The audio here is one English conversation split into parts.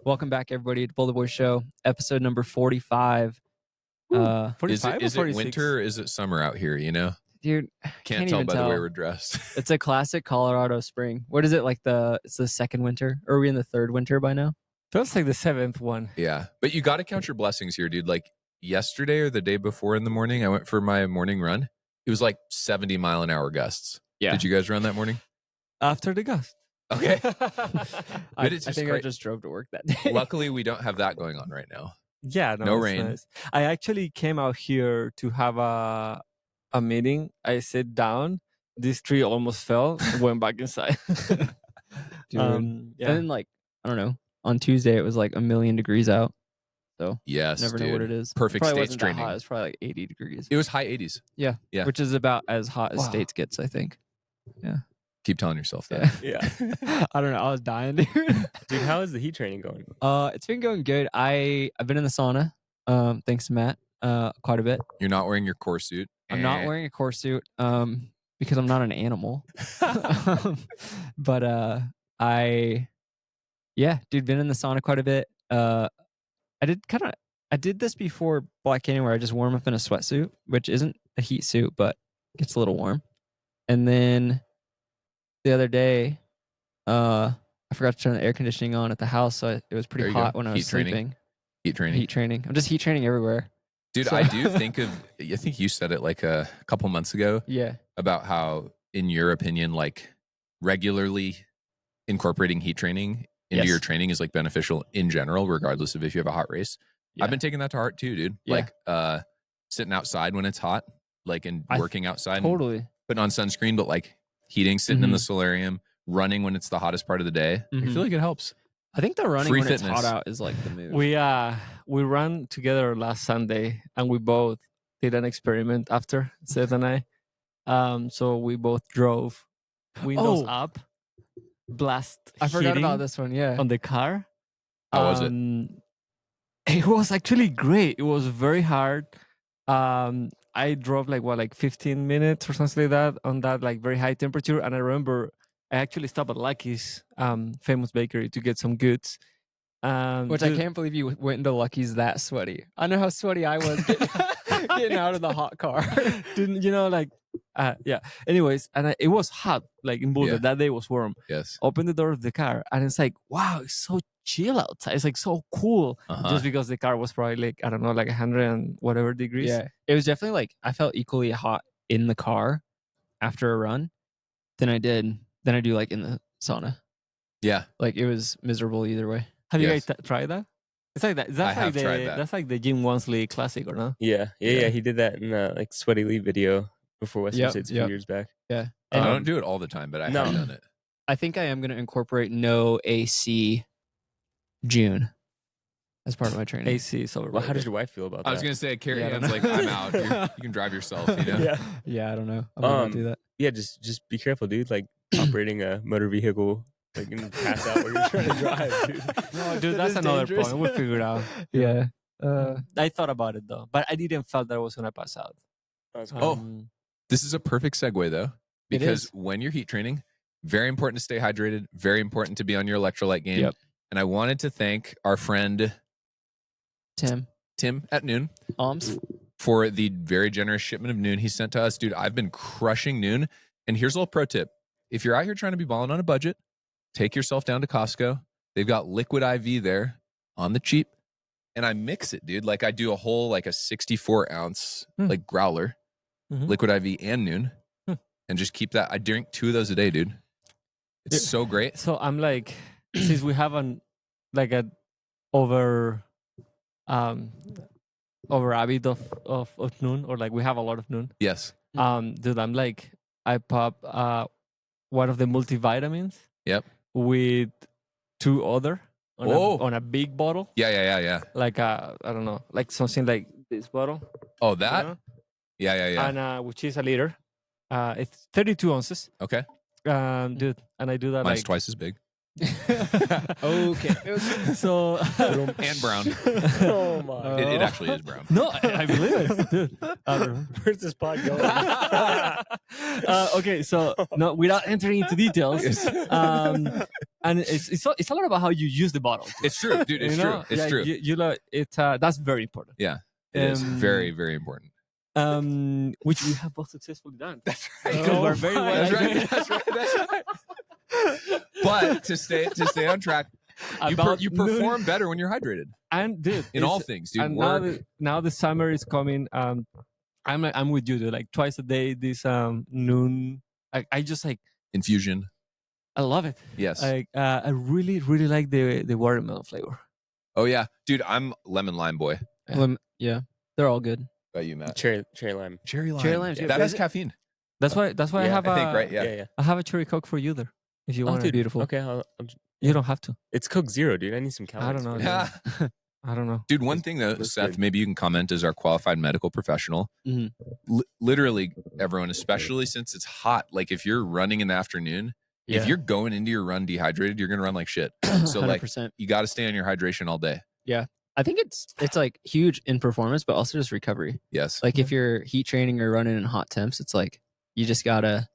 Welcome back, everybody, to Boulder Boy Show, episode number 45. 45 is or it 46? winter or is it summer out here, you know? Dude, Can't tell even by tell. the way we're dressed. It's a classic Colorado spring. What is it, like it's the second winter? Or are we in the third winter by now? Feels like the seventh one. Yeah. But you got to count your blessings here, dude. Like yesterday or the day before in the morning, I went for my morning run. It was like 70-mile-an-hour gusts. Yeah. Did you guys run that morning? After the gust. Okay. I it's just think I great. just drove to work that day. Luckily, we don't have that going on right now. Yeah, No it's rain. Nice. I actually came out here to have a meeting. I sat down. This tree almost fell. Went back inside. Dude. Yeah. And then, like, I don't know, on Tuesday it was like 1,000,000 degrees out. So Yes, never dude. know what it is. Perfect Probably states wasn't that training. hot. It was probably like 80 degrees. It was high 80s. Yeah. Yeah. Which is about as hot as Wow. States gets, I think. Yeah. Keep telling yourself that. Yeah. Yeah. I don't know. I was dying, dude. Dude, how is the heat training going? It's been going good. I've been in the sauna, thanks to Matt, quite a bit. You're not wearing your core suit. I'm not wearing a core suit, because I'm not an animal. But dude, been in the sauna quite a bit. I did this before Black Canyon where I just warm up in a sweatsuit, which isn't a heat suit, but gets a little warm. And then the other day, I forgot to turn the air conditioning on at the house, so it was There pretty you hot go. when I was Heat training. sleeping. Heat training. Heat training. I'm just heat training everywhere. Dude, So- I do think I think you said it like a couple months ago Yeah. about how, in your opinion, like regularly incorporating heat training into Yes. your training is like beneficial in general, regardless of if you have a hot race. Yeah. I've been taking that to heart too, dude. Yeah. Like sitting outside when it's hot, like and working outside and Totally. putting on sunscreen, but like heating, sitting in the solarium, running when it's the hottest part of the day. I Mhm. feel like it helps. I think the running Free when fitness. it's hot out is like the move. We ran together last Sunday, and we both did an experiment after Seth and I. So we both drove windows Oh. up, blast. I forgot heating about this one. Yeah. on the car. How was it? It was actually great. It was very hard. I drove like 15 minutes or something like that on that like very high temperature, and I remember I actually stopped at Lucky's famous bakery to get some goods. Which I can't believe you went into Lucky's that sweaty. I know how sweaty I was getting out of the hot car. Didn't yeah. Anyways, and it was hot like in Boulder. Yeah. That day was warm. Yes. Open the door of the car, and it's like, wow, it's so chill outside. It's like so cool. Uh-huh. Just because the car was probably like, I don't know, like 100 and whatever degrees. Yeah. It was definitely like I felt equally hot in the car after a run than I do like in the sauna. Yeah. Like it was miserable either way. Have you Yes. guys tried that? It's like that. I That's have like tried that. That's like the Jim Wansley classic, or no? Yeah. He did that in like Sweaty Lee video before Western Yep, States a yep. few years back. Yeah. I And don't do it all the time, but I No. have done it. I think I am going to incorporate no AC June as part of my training. AC is overrated. Well, how does your wife feel about that? I was gonna say, Carrie Yeah, I don't Ann's know. like, I'm out. You can drive yourself, you know? Yeah. Yeah, I don't know. I'm not going to do that. Yeah, just be careful, dude. Like operating a motor vehicle, like you can pass out while you're trying to drive, dude. No, dude, That that's is another dangerous. point. We'll figure it out. Yeah. I thought about it though, but I didn't felt that I was gonna pass out. Oh. Um, This is a perfect segue though, It because is. when you're heat training, very important to stay hydrated, very important to be on your electrolyte game. Yep. And I wanted to thank our friend Tim at Noon Alms. for the very generous shipment of Noon he sent to us. Dude, I've been crushing Noon. And here's a little pro tip. If you're out here trying to be balling on a budget, take yourself down to Costco. They've got liquid IV there on the cheap. And I mix it, dude. Like I do a whole like a 64 ounce like growler, Mhm. liquid IV and Noon. And just keep that. I drink 2 of those a day, dude. It's Yeah. so great. So I'm like, since we have an like a over habit of Noon, or like we have a lot of Noon. Yes. Dude, I'm like, I pop one of the multivitamins. Yep. With 2 other on, Oh. on a big bottle, Yeah. like I don't know, like something like this bottle. Oh, you that? know? Yeah. And which is a liter. It's 32 ounces. Okay. Dude, and I do that Mine's like twice as big. Okay. So And brown. Oh my! It actually is brown. no, I believe it, dude. Where's this pod going? Okay, so no, without entering into details, and it's a lot about how you use the bottle. It's true, dude. It's You true. know? It's Yeah, true. That's very important. Yeah, it is very, very important. Which we have both successfully done. That's Because we're very well That's right. hydrated. That's right. That's right. But to stay on track, About you noon. perform better when you're hydrated And dude, in all things, dude. and Work. now the summer is coming. I'm with you, dude. Like twice a day, this noon. I just like Infusion. I love it. Yes. I really like the watermelon flavor. Oh yeah, dude. I'm lemon lime boy. Yeah, they're all good. How about you, Matt? cherry lime. Cherry lime. Cherry lime, too. That is caffeine. That's why I Yeah, have I think, right? Yeah. Yeah. I have a cherry coke for you there. If you Oh, want dude, it. Beautiful. Okay, You don't have to. it's Coke Zero, dude. I need some I calories. don't know. Yeah. I don't know. Dude, one thing though, Looks Seth, good. maybe you can comment as our qualified medical professional. Mhm. Literally, everyone, especially since it's hot. Like if you're running in the afternoon, Yeah. if you're going into your run dehydrated, you're gonna run like shit. So like 100%. you got to stay on your hydration all day. I think it's like huge in performance, but also just recovery. Yes. Like if you're heat training or running in hot temps, it's like you just gotta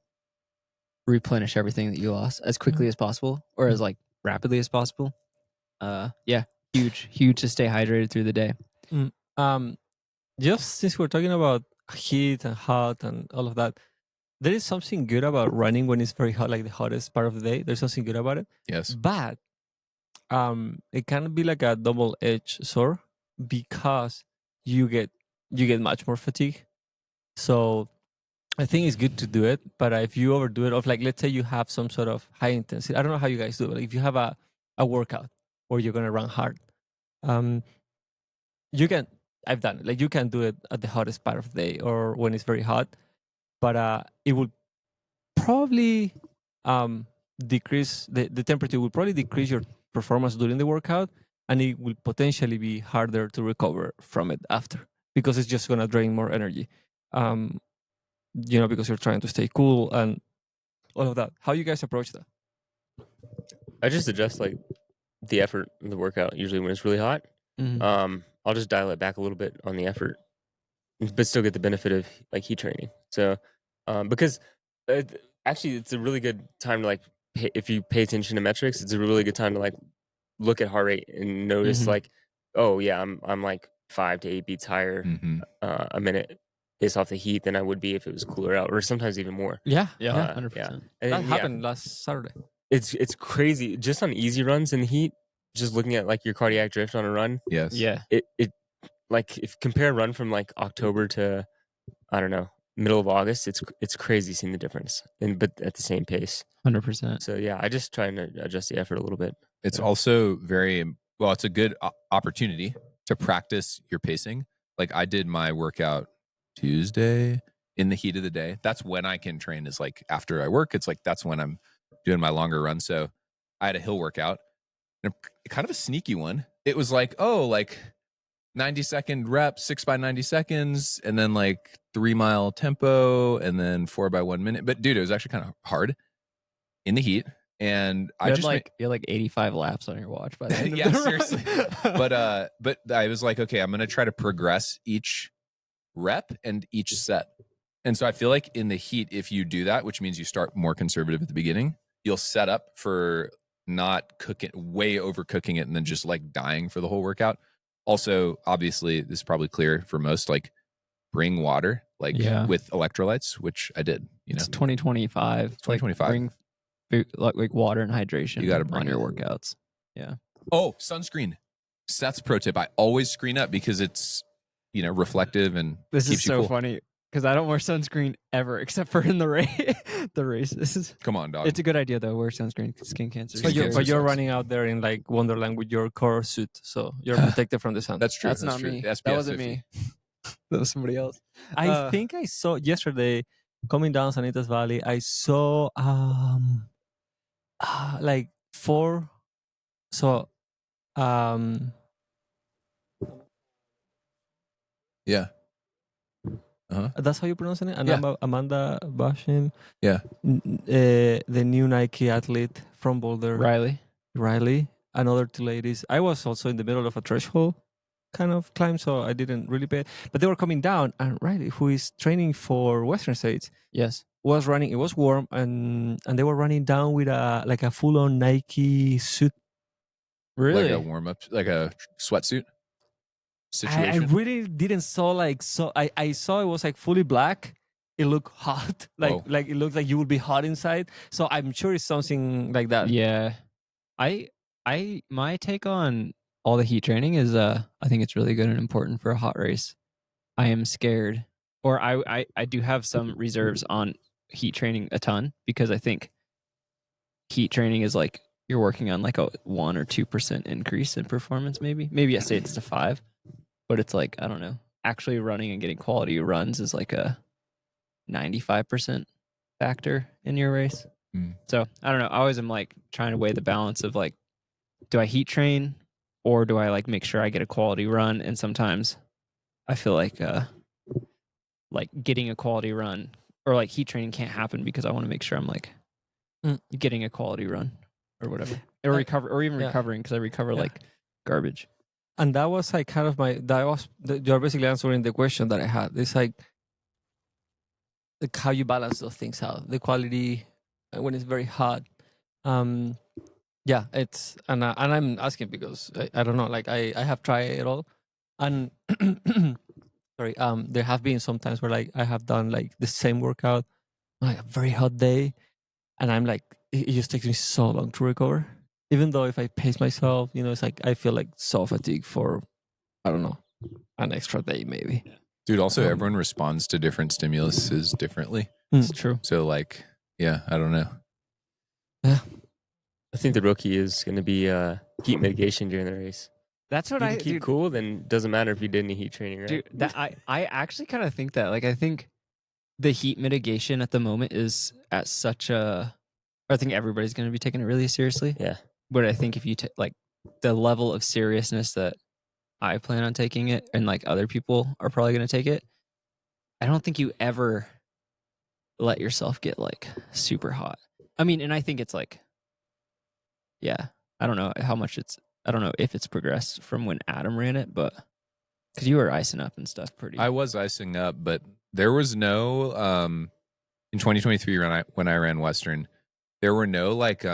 replenish everything that you lost as quickly as possible or as like rapidly as possible. Yeah, huge to stay hydrated through the day. Just since we're talking about heat and hot and all of that, there is something good about running when it's very hot, like the hottest part of the day. There's something good about it. Yes. But it can be like a double-edged sword because you get much more fatigue. So I think it's good to do it, but if you overdo it, of like let's say you have some sort of high intensity, I don't know how you guys do it. Like if you have a workout or you're gonna run hard, you can. I've done it. Like you can do it at the hottest part of the day or when it's very hot, but it will probably decrease the temperature. Will probably decrease your performance during the workout, and it will potentially be harder to recover from it after because it's just gonna drain more energy. Because you're trying to stay cool and all of that. How you guys approach that? I just adjust like the effort of the workout. Usually when it's really hot, I'll just dial it back a little bit on the effort, but still get the benefit of like heat training. So because actually it's a really good time to like if you pay attention to metrics, it's a really good time to like look at heart rate and notice like, oh yeah, I'm like 5 to 8 beats higher a minute based off the heat than I would be if it was cooler out, or sometimes even more. Yeah, 100%. And that then, happened last Saturday. It's crazy just on easy runs in the heat. Just looking at like your cardiac drift on a run, Yes. Yeah. it like if compare a run from like October to I don't know middle of August, it's crazy seeing the difference, but at the same pace. 100%. So yeah, I just try and adjust the effort a little bit. It's also very well. It's a good opportunity to practice your pacing. Like I did my workout Tuesday in the heat of the day. That's when I can train. Is like after I work. It's like that's when I'm doing my longer run. So I had a hill workout, and kind of a sneaky one. It was like 90-second reps, 6 by 90 seconds, and then like 3-mile tempo, and then 4 by 1 minute. But dude, it was actually kind of hard in the heat. And You had like 85 laps on your watch by the end of yeah, the run. seriously. But I was like, okay, I'm gonna try to progress each rep and each set. And so I feel like in the heat, if you do that, which means you start more conservative at the beginning, you'll set up for not cooking, way overcooking it, and then just like dying for the whole workout. Also, obviously, this is probably clear for most, like bring water, like with electrolytes, which I did. It's 2025. It's 2025. Bring food, like water and hydration. You gotta bring on your it. workouts. Yeah. Oh, sunscreen. Seth's pro tip. I always screen up because it's reflective and This keeps is you so cool. funny because I don't wear sunscreen ever except for in the races. Come on, dog. It's a good idea though. Wear sunscreen. Skin cancer. Skin cancer But you're sucks. running out there in like Wonderland with your core suit, so you're protected from the sun. That's true. That's That's not true. me. SPF That wasn't 50. me. That was somebody else. I think I saw yesterday coming down Sanitas Valley. I saw like 4. So Yeah. that's how you pronounce it. And Yeah. Amanda Basham. Yeah. The new Nike athlete from Boulder. Riley. Riley, another two ladies. I was also in the middle of a threshold kind of climb, so I didn't really pay. But they were coming down, and Riley, who is training for Western States, Yes. was running. It was warm, and they were running down with a full on Nike suit. Really? Like a warm up, like a sweatsuit I situation. really didn't saw I saw it was like fully black. It looked hot, Whoa. like it looks like you would be hot inside. So I'm sure it's something like that. Yeah. My take on all the heat training is I think it's really good and important for a hot race. I am scared, or I do have some reserves on heat training a ton, because I think heat training is like you're working on like a 1 or 2% increase in performance, maybe I say it's to 5, but it's like, I don't know, actually running and getting quality runs is like a 95% factor in your race. So I don't know, I always am like trying to weigh the balance of like, do I heat train or do I like make sure I get a quality run? And sometimes I feel like getting a quality run or like heat training can't happen because I want to make sure I'm like getting a quality run or whatever, or recovering, because I recover like garbage. And that was like kind of you're basically answering the question that I had. It's like how you balance those things out, the quality when it's very hot. Yeah, it's and I'm asking because I don't know, like I have tried it all, and sorry, there have been some times where like I have done like the same workout on like a very hot day, and I'm like it just takes me so long to recover. Even though if I pace myself, it's like I feel like so fatigued for, I don't know, an extra day maybe. Dude, also everyone responds to different stimuluses differently. It's true. So like, yeah, I don't know. Yeah. I think the real key is going to be heat mitigation during the race. That's what You I can keep cool, then doesn't matter if you did any heat training, right? Dude, that I actually kind of think that. Like, I think the heat mitigation at the moment is at such a. I think everybody's going to be taking it really seriously. Yeah. But I think if you like the level of seriousness that I plan on taking it, and like other people are probably going to take it, I don't think you ever let yourself get like super hot. I mean, and I think it's like, yeah, I don't know how much I don't know if it's progressed from when Adam ran it, but because you were icing up and stuff pretty. I was icing up, but there was no in 2023 when I ran Western, there were no like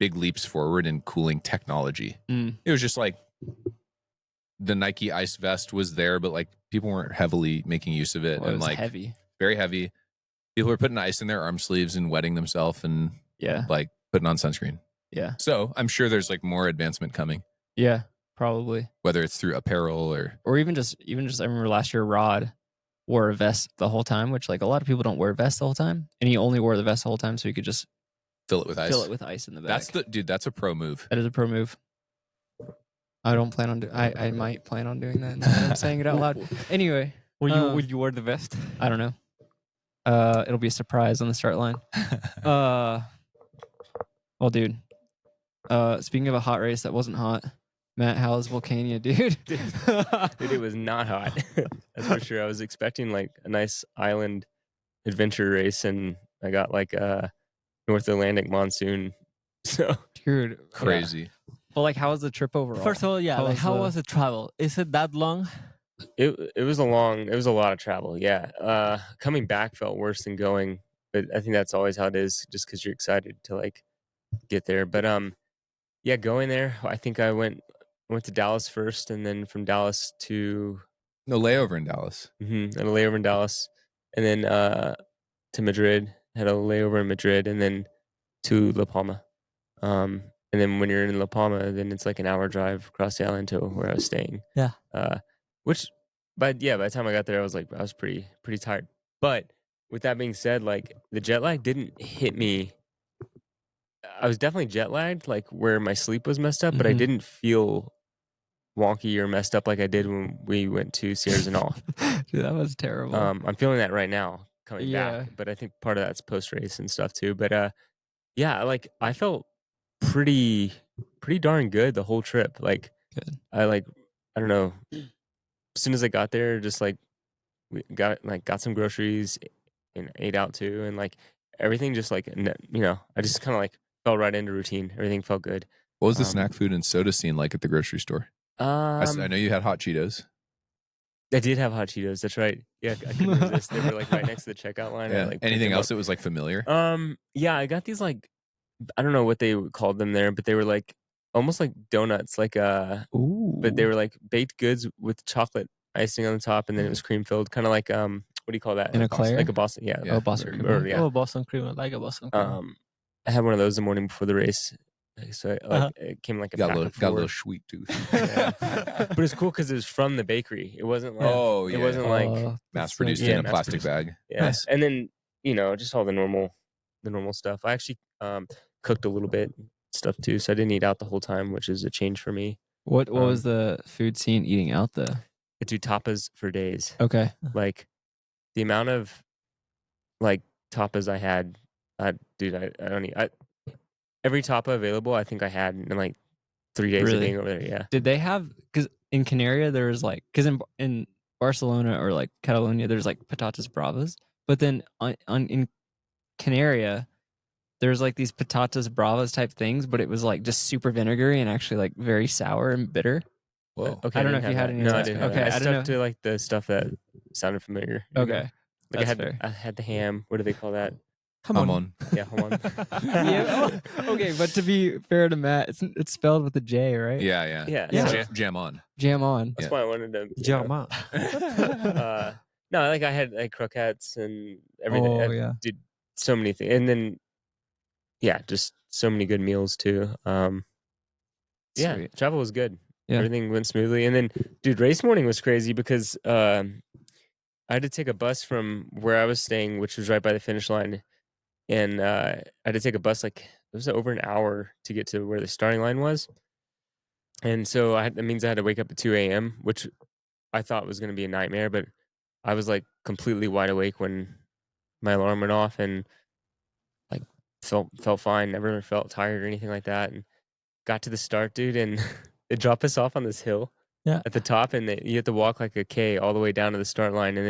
big leaps forward in cooling technology. It was just like the Nike Ice Vest was there, but like people weren't heavily making use of it. Well, it and was like heavy. Very heavy. People were putting ice in their arm sleeves and wetting themselves and like putting on sunscreen. Yeah. So I'm sure there's like more advancement coming. Yeah, probably. Whether it's through apparel or even just I remember last year Rod wore a vest the whole time, which like a lot of people don't wear vests the whole time, and he only wore the vest the whole time so he could just fill it with ice in the back. That's a pro move. That is a pro move. I don't plan on I might plan on doing that. Now that I'm saying it out loud. Anyway, will you wear the vest? I don't know. It'll be a surprise on the start line. Well, dude. Speaking of a hot race that wasn't hot, Matt, how's Vulcania, dude? Dude, it was not hot. That's for sure. I was expecting like a nice island adventure race, and I got like a North Atlantic monsoon. So, dude, crazy. Yeah. Well, like, how was the trip overall? First of all, yeah, how was the travel? Is it that long? It was a lot of travel. Yeah. Coming back felt worse than going, but I think that's always how it is, just because you're excited to like get there. But yeah, going there, I think I went to Dallas first, and then from Dallas to layover in Dallas. And a layover in Dallas, and then to Madrid. Had a layover in Madrid, and then to La Palma. And then when you're in La Palma, then it's like an hour drive across the island to where I was staying. Yeah. By the time I got there, I was pretty tired. But with that being said, like the jet lag didn't hit me. I was definitely jet lagged, like where my sleep was messed up, but I didn't feel wonky or messed up like I did when we went to Sierra Zinal. Dude, that was terrible. I'm feeling that right now coming back, but I think part of that's post race and stuff too. But yeah, like I felt pretty darn good the whole trip. Like I don't know. As soon as I got there, just like we got some groceries and ate out too, and like everything just like I just kind of like fell right into routine. Everything felt good. What was the snack food and soda scene like at the grocery store? I know you had hot Cheetos. I did have hot Cheetos. That's right. Yeah, I couldn't resist. They were like right next to the checkout line. Yeah. I, like, Anything else that was like familiar? Yeah, I got these like, I don't know what they called them there, but they were like almost like donuts, like but they were like baked goods with chocolate icing on the top, and then it was cream filled, kind of like what do you call that? In a Eclair? Like a Boston, yeah. Oh, Boston cream. Or, yeah. Oh, Boston cream. I like a Boston cream. I had one of those the morning before the race, so it came like a pack of 4. Got a little sweet tooth. Yeah. But it's cool because it was from the bakery. It wasn't like it wasn't like mass produced yeah, in a mass plastic produced. bag. Yeah, Nice. and then just all the normal stuff. I actually cooked a little bit stuff too, so I didn't eat out the whole time, which is a change for me. What was the food scene eating out though? I do tapas for days. Okay. Like the amount of like tapas I had, dude, I don't eat. Every tapa available, I think I had in like 3 days of Really? being over there. Yeah. Did they have, because in Canaria there's like, because in Barcelona or like Catalonia there's like patatas bravas, but then in Canaria there's like these patatas bravas type things, but it was like just super vinegary and actually like very sour and bitter. Whoa. Okay. I don't know didn't if you have had that. any No, of I that. didn't have Okay, that. I I didn't stuck to like the stuff that sounded familiar. Okay. Like That's fair. I had the ham. What do they call that? Hamon. Yeah, hamon. Yeah. Okay, but to be fair to Matt, it's spelled with a J, right? Yeah. Yeah. Yeah. Jam on. Jam on. That's Yeah. why I wanted to. Jama. No, like I had like croquettes and everything. Oh I yeah. did so many things, and then just so many good meals too. Yeah, Sweet. travel was good. Yeah. Everything went smoothly, and then dude, race morning was crazy because I had to take a bus from where I was staying, which was right by the finish line, and I had to take a bus like it was over an hour to get to where the starting line was, and so that means I had to wake up at 2 a.m., which I thought was going to be a nightmare, but I was like completely wide awake when my alarm went off, and like felt fine, never felt tired or anything like that, and got to the start, dude, and they drop us off on this hill at the top, and you have to walk like a K all the way down to the start line, and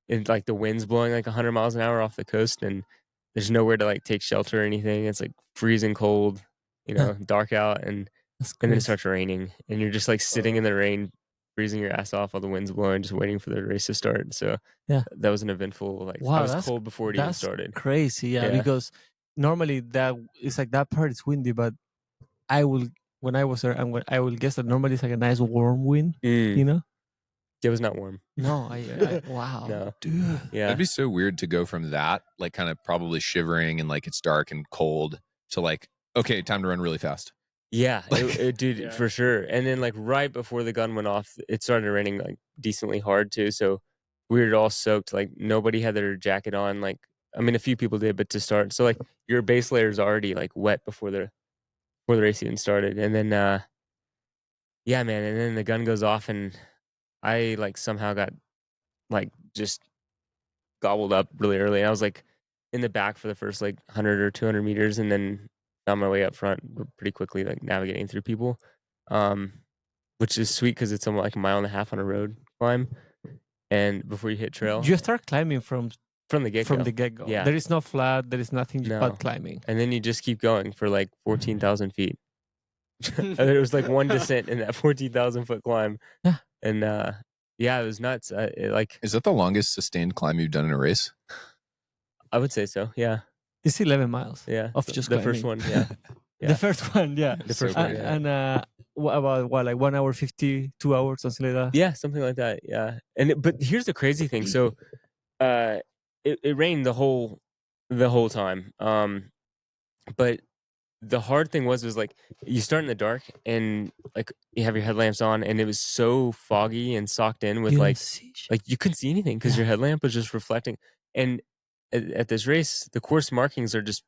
then like the wind's blowing like 100 miles an hour off the coast, and there's nowhere to like take shelter or anything. It's like freezing cold, dark out, and then it starts raining, and you're just like sitting in the rain, freezing your ass off while the wind's blowing, just waiting for the race to start. So that was an eventful. Like Wow, I was cold before it even started. Crazy, yeah, because normally that it's like that part is windy, but when I was there, I will guess that normally it's like a nice warm wind, It was not warm. No, wow, No. dude, Yeah, It'd be so weird to go from that, like kind of probably shivering and like it's dark and cold, to like, okay, time to run really fast. yeah, dude, for sure. And then like right before the gun went off, it started raining like decently hard too. So we were all soaked. Like nobody had their jacket on. Like I mean, a few people did, but to start, so like your base layer is already like wet before the race even started. And then yeah, man. And then the gun goes off, and I like somehow got like just gobbled up really early. I was like in the back for the first like 100 or 200 meters, and then found my way up front pretty quickly, like navigating through people, which is sweet because it's almost like a mile and a half on a road climb, and before you hit trail, you start climbing from the get go. Yeah, there is no flat, there is nothing No. but climbing, and then you just keep going for like 14,000 feet. And there was like one descent in that 14,000 foot climb, and it was nuts. Is that the longest sustained climb you've done in a race? I would say so. Yeah, it's 11 miles. yeah. Of just the climbing. first one. Yeah. The first one, yeah. The first one, yeah. And about like 1 hour 50, 2 hours, something like that. Yeah, something like that. Yeah, but here's the crazy thing. So, it rained the whole time. But the hard thing was like you start in the dark, and like you have your headlamps on, and it was so foggy and socked in with like you couldn't see anything because your headlamp was just reflecting. And at this race, the course markings are just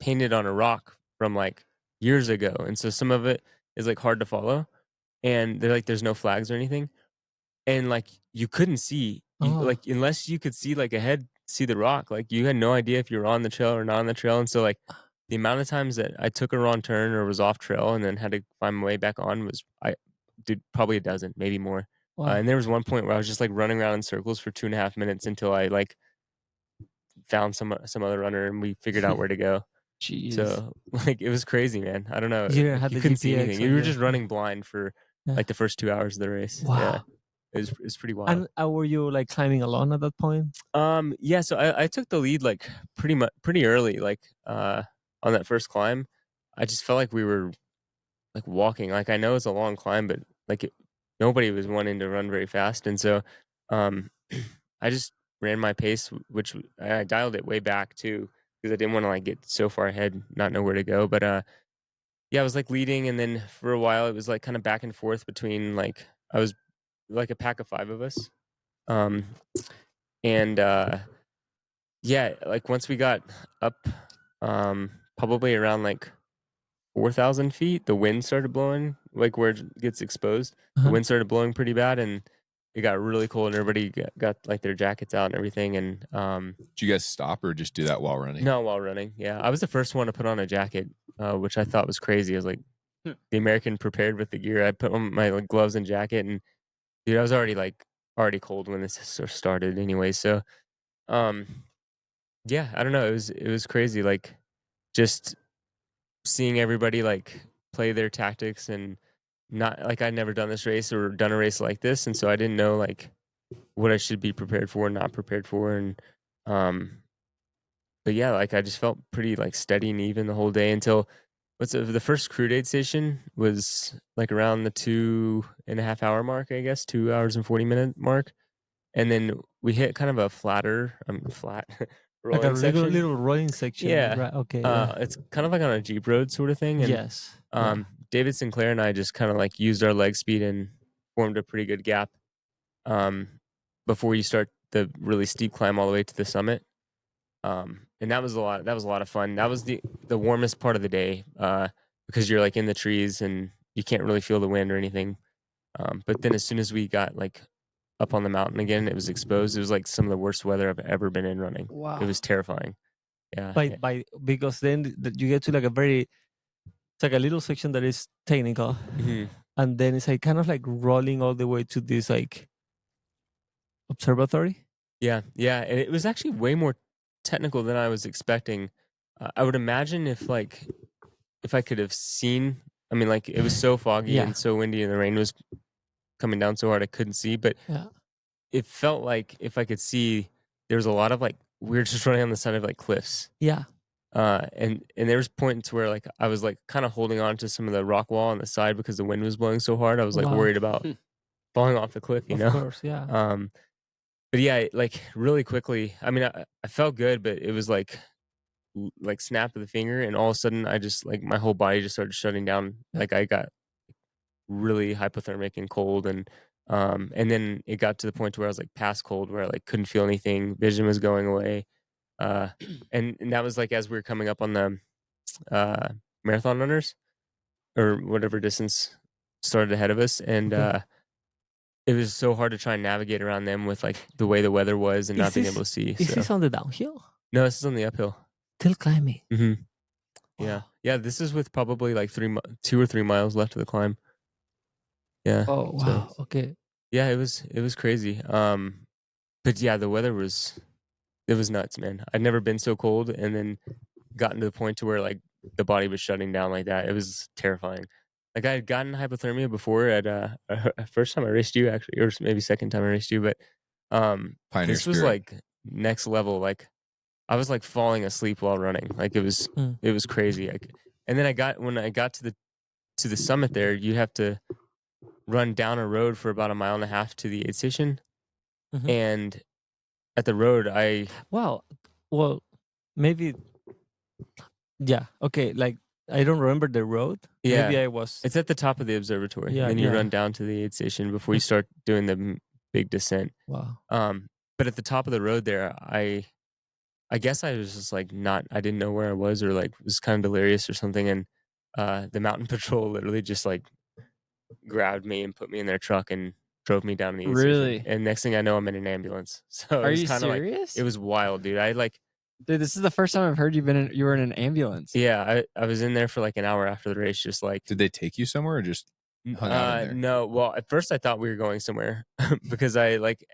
painted on a rock from like years ago, and so some of it is like hard to follow, and they're like there's no flags or anything, and like you couldn't see like unless you could see like ahead, see the rock, like you had no idea if you were on the trail or not on the trail. And so like the amount of times that I took a wrong turn or was off trail and then had to find my way back on was probably a dozen, maybe more. And there was one point where I was just like running around in circles for 2.5 minutes until I like found some other runner and we figured out where to go. Jeez. So like it was crazy, man. I don't know. You didn't Like, have you the couldn't see GPX, anything. You were yeah. just running blind for Yeah. like the first 2 hours of the race. Wow. Yeah. It was pretty wild. And were you like climbing alone at that point? Yeah, so I took the lead like pretty early, like on that first climb. I just felt like we were like walking. Like I know it's a long climb, but like nobody was wanting to run very fast, and so I just ran my pace, which I dialed it way back too because I didn't want to like get so far ahead, not know where to go. But yeah, I was like leading, and then for a while it was like kind of back and forth between like I was like a pack of 5 of us, um, and yeah, like once we got up, probably around like 4,000 feet, the wind started blowing, like where it gets exposed. The wind started blowing pretty bad, and it got really cold, and everybody got like their jackets out and everything. And Did you guys stop or just do that while running? no, while running, yeah, I was the first one to put on a jacket, which I thought was crazy. I was like, the American prepared with the gear. I put on my like, gloves and jacket, and dude, I was already cold when this started anyway. So, yeah, I don't know. It was crazy. Like just seeing everybody like play their tactics and not like I'd never done this race or done a race like this, and so I didn't know like what I should be prepared for and not prepared for, and um, but yeah, like I just felt pretty like steady and even the whole day until the first crude aid station was like around the 2.5 hour mark, I guess 2 hours and 40 minute mark, and then we hit kind of a flat Like rolling a section. little rolling section. Yeah. Right. Okay. Yeah. It's kind of like on a Jeep road sort of thing. And Yes. Yeah. David Sinclair and I just kind of like used our leg speed and formed a pretty good gap before you start the really steep climb all the way to the summit. And that was a lot of fun. That was the warmest part of the day because you're like in the trees and you can't really feel the wind or anything. But then as soon as we got like up on the mountain again, it was exposed. It was like some of the worst weather I've ever been in running. Wow. It was terrifying. Yeah. Because then you get to like it's like a little section that is technical, and then it's like kind of like rolling all the way to this like observatory. Yeah, and it was actually way more technical than I was expecting. I would imagine if I could have seen. I mean, like it was so foggy and so windy, and the rain was coming down so hard I couldn't see. But it felt like if I could see, there was a lot of like we were just running on the side of like cliffs. Yeah. And there was points where like I was like kind of holding on to some of the rock wall on the side because the wind was blowing so hard. I was like worried about falling off the cliff, you know? Of course, yeah. But yeah, like really quickly, I mean, I felt good, but it was like snap of the finger, and all of a sudden I just like my whole body just started shutting down. Like I got really hypothermic and cold, and then it got to the point where I was like past cold, where I like couldn't feel anything, vision was going away. And that was like as we were coming up on the marathon runners or whatever distance started ahead of us, and it was so hard to try and navigate around them with like the way the weather was and not being able to see. Is this on the downhill? No, this is on the uphill. Still climbing. Mm-hmm. Wow. Yeah. This is with probably like 2 or 3 miles left of the climb. Yeah. Oh wow. So, okay. yeah, it was crazy. But yeah, the weather was nuts, man. I'd never been so cold, and then gotten to the point to where like the body was shutting down like that. It was terrifying. Like I had gotten hypothermia before at first time I raced you actually, or maybe second time I raced you, but Pioneer this was spirit. like next level. Like I was like falling asleep while running. Like it was crazy. And then when I got to the summit there, you have to run down a road for about 1.5 miles to the aid station, and at the road well maybe yeah, okay, like I don't remember the road. Yeah, maybe I was it's at the top of the observatory. Yeah, Then you yeah. run down to the aid station before you start doing the big descent. Wow. But at the top of the road there, I guess I was just like I didn't know where I was, or like was kind of delirious or something, and the mountain patrol literally just like grabbed me and put me in their truck and drove me down to the aid Really? station. And next thing I know, I'm in an ambulance. So Are it was you kind of like serious? it was wild, dude. Dude, this is the first time I've heard you were in an ambulance. Yeah, I was in there for like an hour after the race, just like. Did they take you somewhere or just hung out in there? No. Well, at first I thought we were going somewhere because I like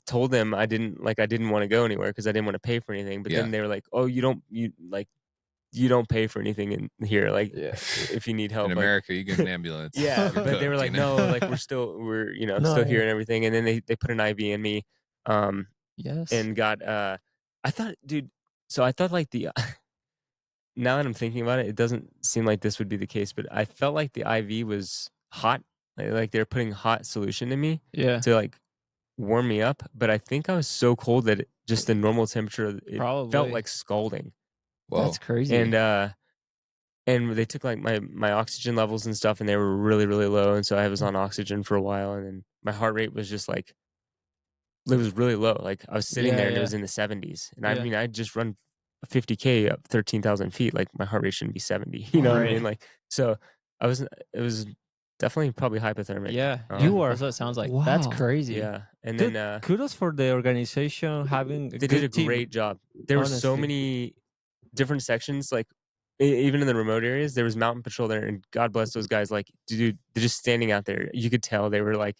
told them I didn't want to go anywhere because I didn't want to pay for anything. But then they were like, "Oh, you like you don't pay for anything in here. Like Yeah. if you need help, In like, America, you get an ambulance. yeah, You're but they were cooked, like, you know? no, like we're No, still here yeah. and everything. And then they put an IV in me, Yes. and got I thought, dude. So I thought like the now that I'm thinking about it, it doesn't seem like this would be the case, but I felt like the IV was hot, like they're putting hot solution in me Yeah. to like warm me up. But I think I was so cold that just the normal temperature, it felt Probably. like scalding. Whoa. That's crazy. And they took like my oxygen levels and stuff, and they were really, really low. And so I was on oxygen for a while, and then my heart rate was just like, it was really low. Like I was sitting there and it was in the 70s. And I Yeah. mean, I just run 50K up 13,000 feet. Like my heart rate shouldn't be 70. You know what I Right. mean? Like, so it was definitely probably hypothermic. Yeah. You are- That's what it sounds like. That's wow. crazy. Yeah. And Dude, then kudos for the organization having a they did a good team. great job. There were so honestly. many different sections, like even in the remote areas, there was mountain patrol there, and God bless those guys. Like, dude, they're just standing out there. You could tell they were like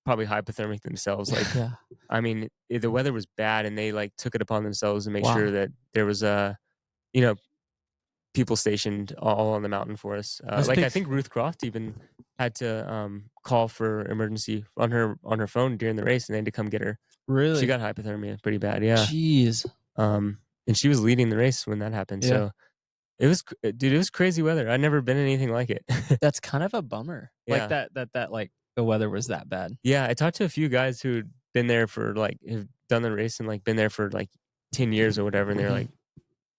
probably hypothermic themselves. Like, Yeah. I mean, the weather was bad, and they like took it upon themselves to make Wow. sure that there was you know, people stationed all on the mountain for us. That Like I speaks- think Ruth Croft even had to call for emergency on her phone during the race, and they had to come get her. Really? She got hypothermia pretty bad. Yeah. Jeez. And she was leading the race when that happened. Yeah. So it was, dude, it was crazy weather. I'd never been anything like it. That's kind of a bummer. Yeah. Like that like the weather was that bad. Yeah, I talked to a few guys who'd been there for like, have done the race and like been there for like 10 years or whatever, and they're like,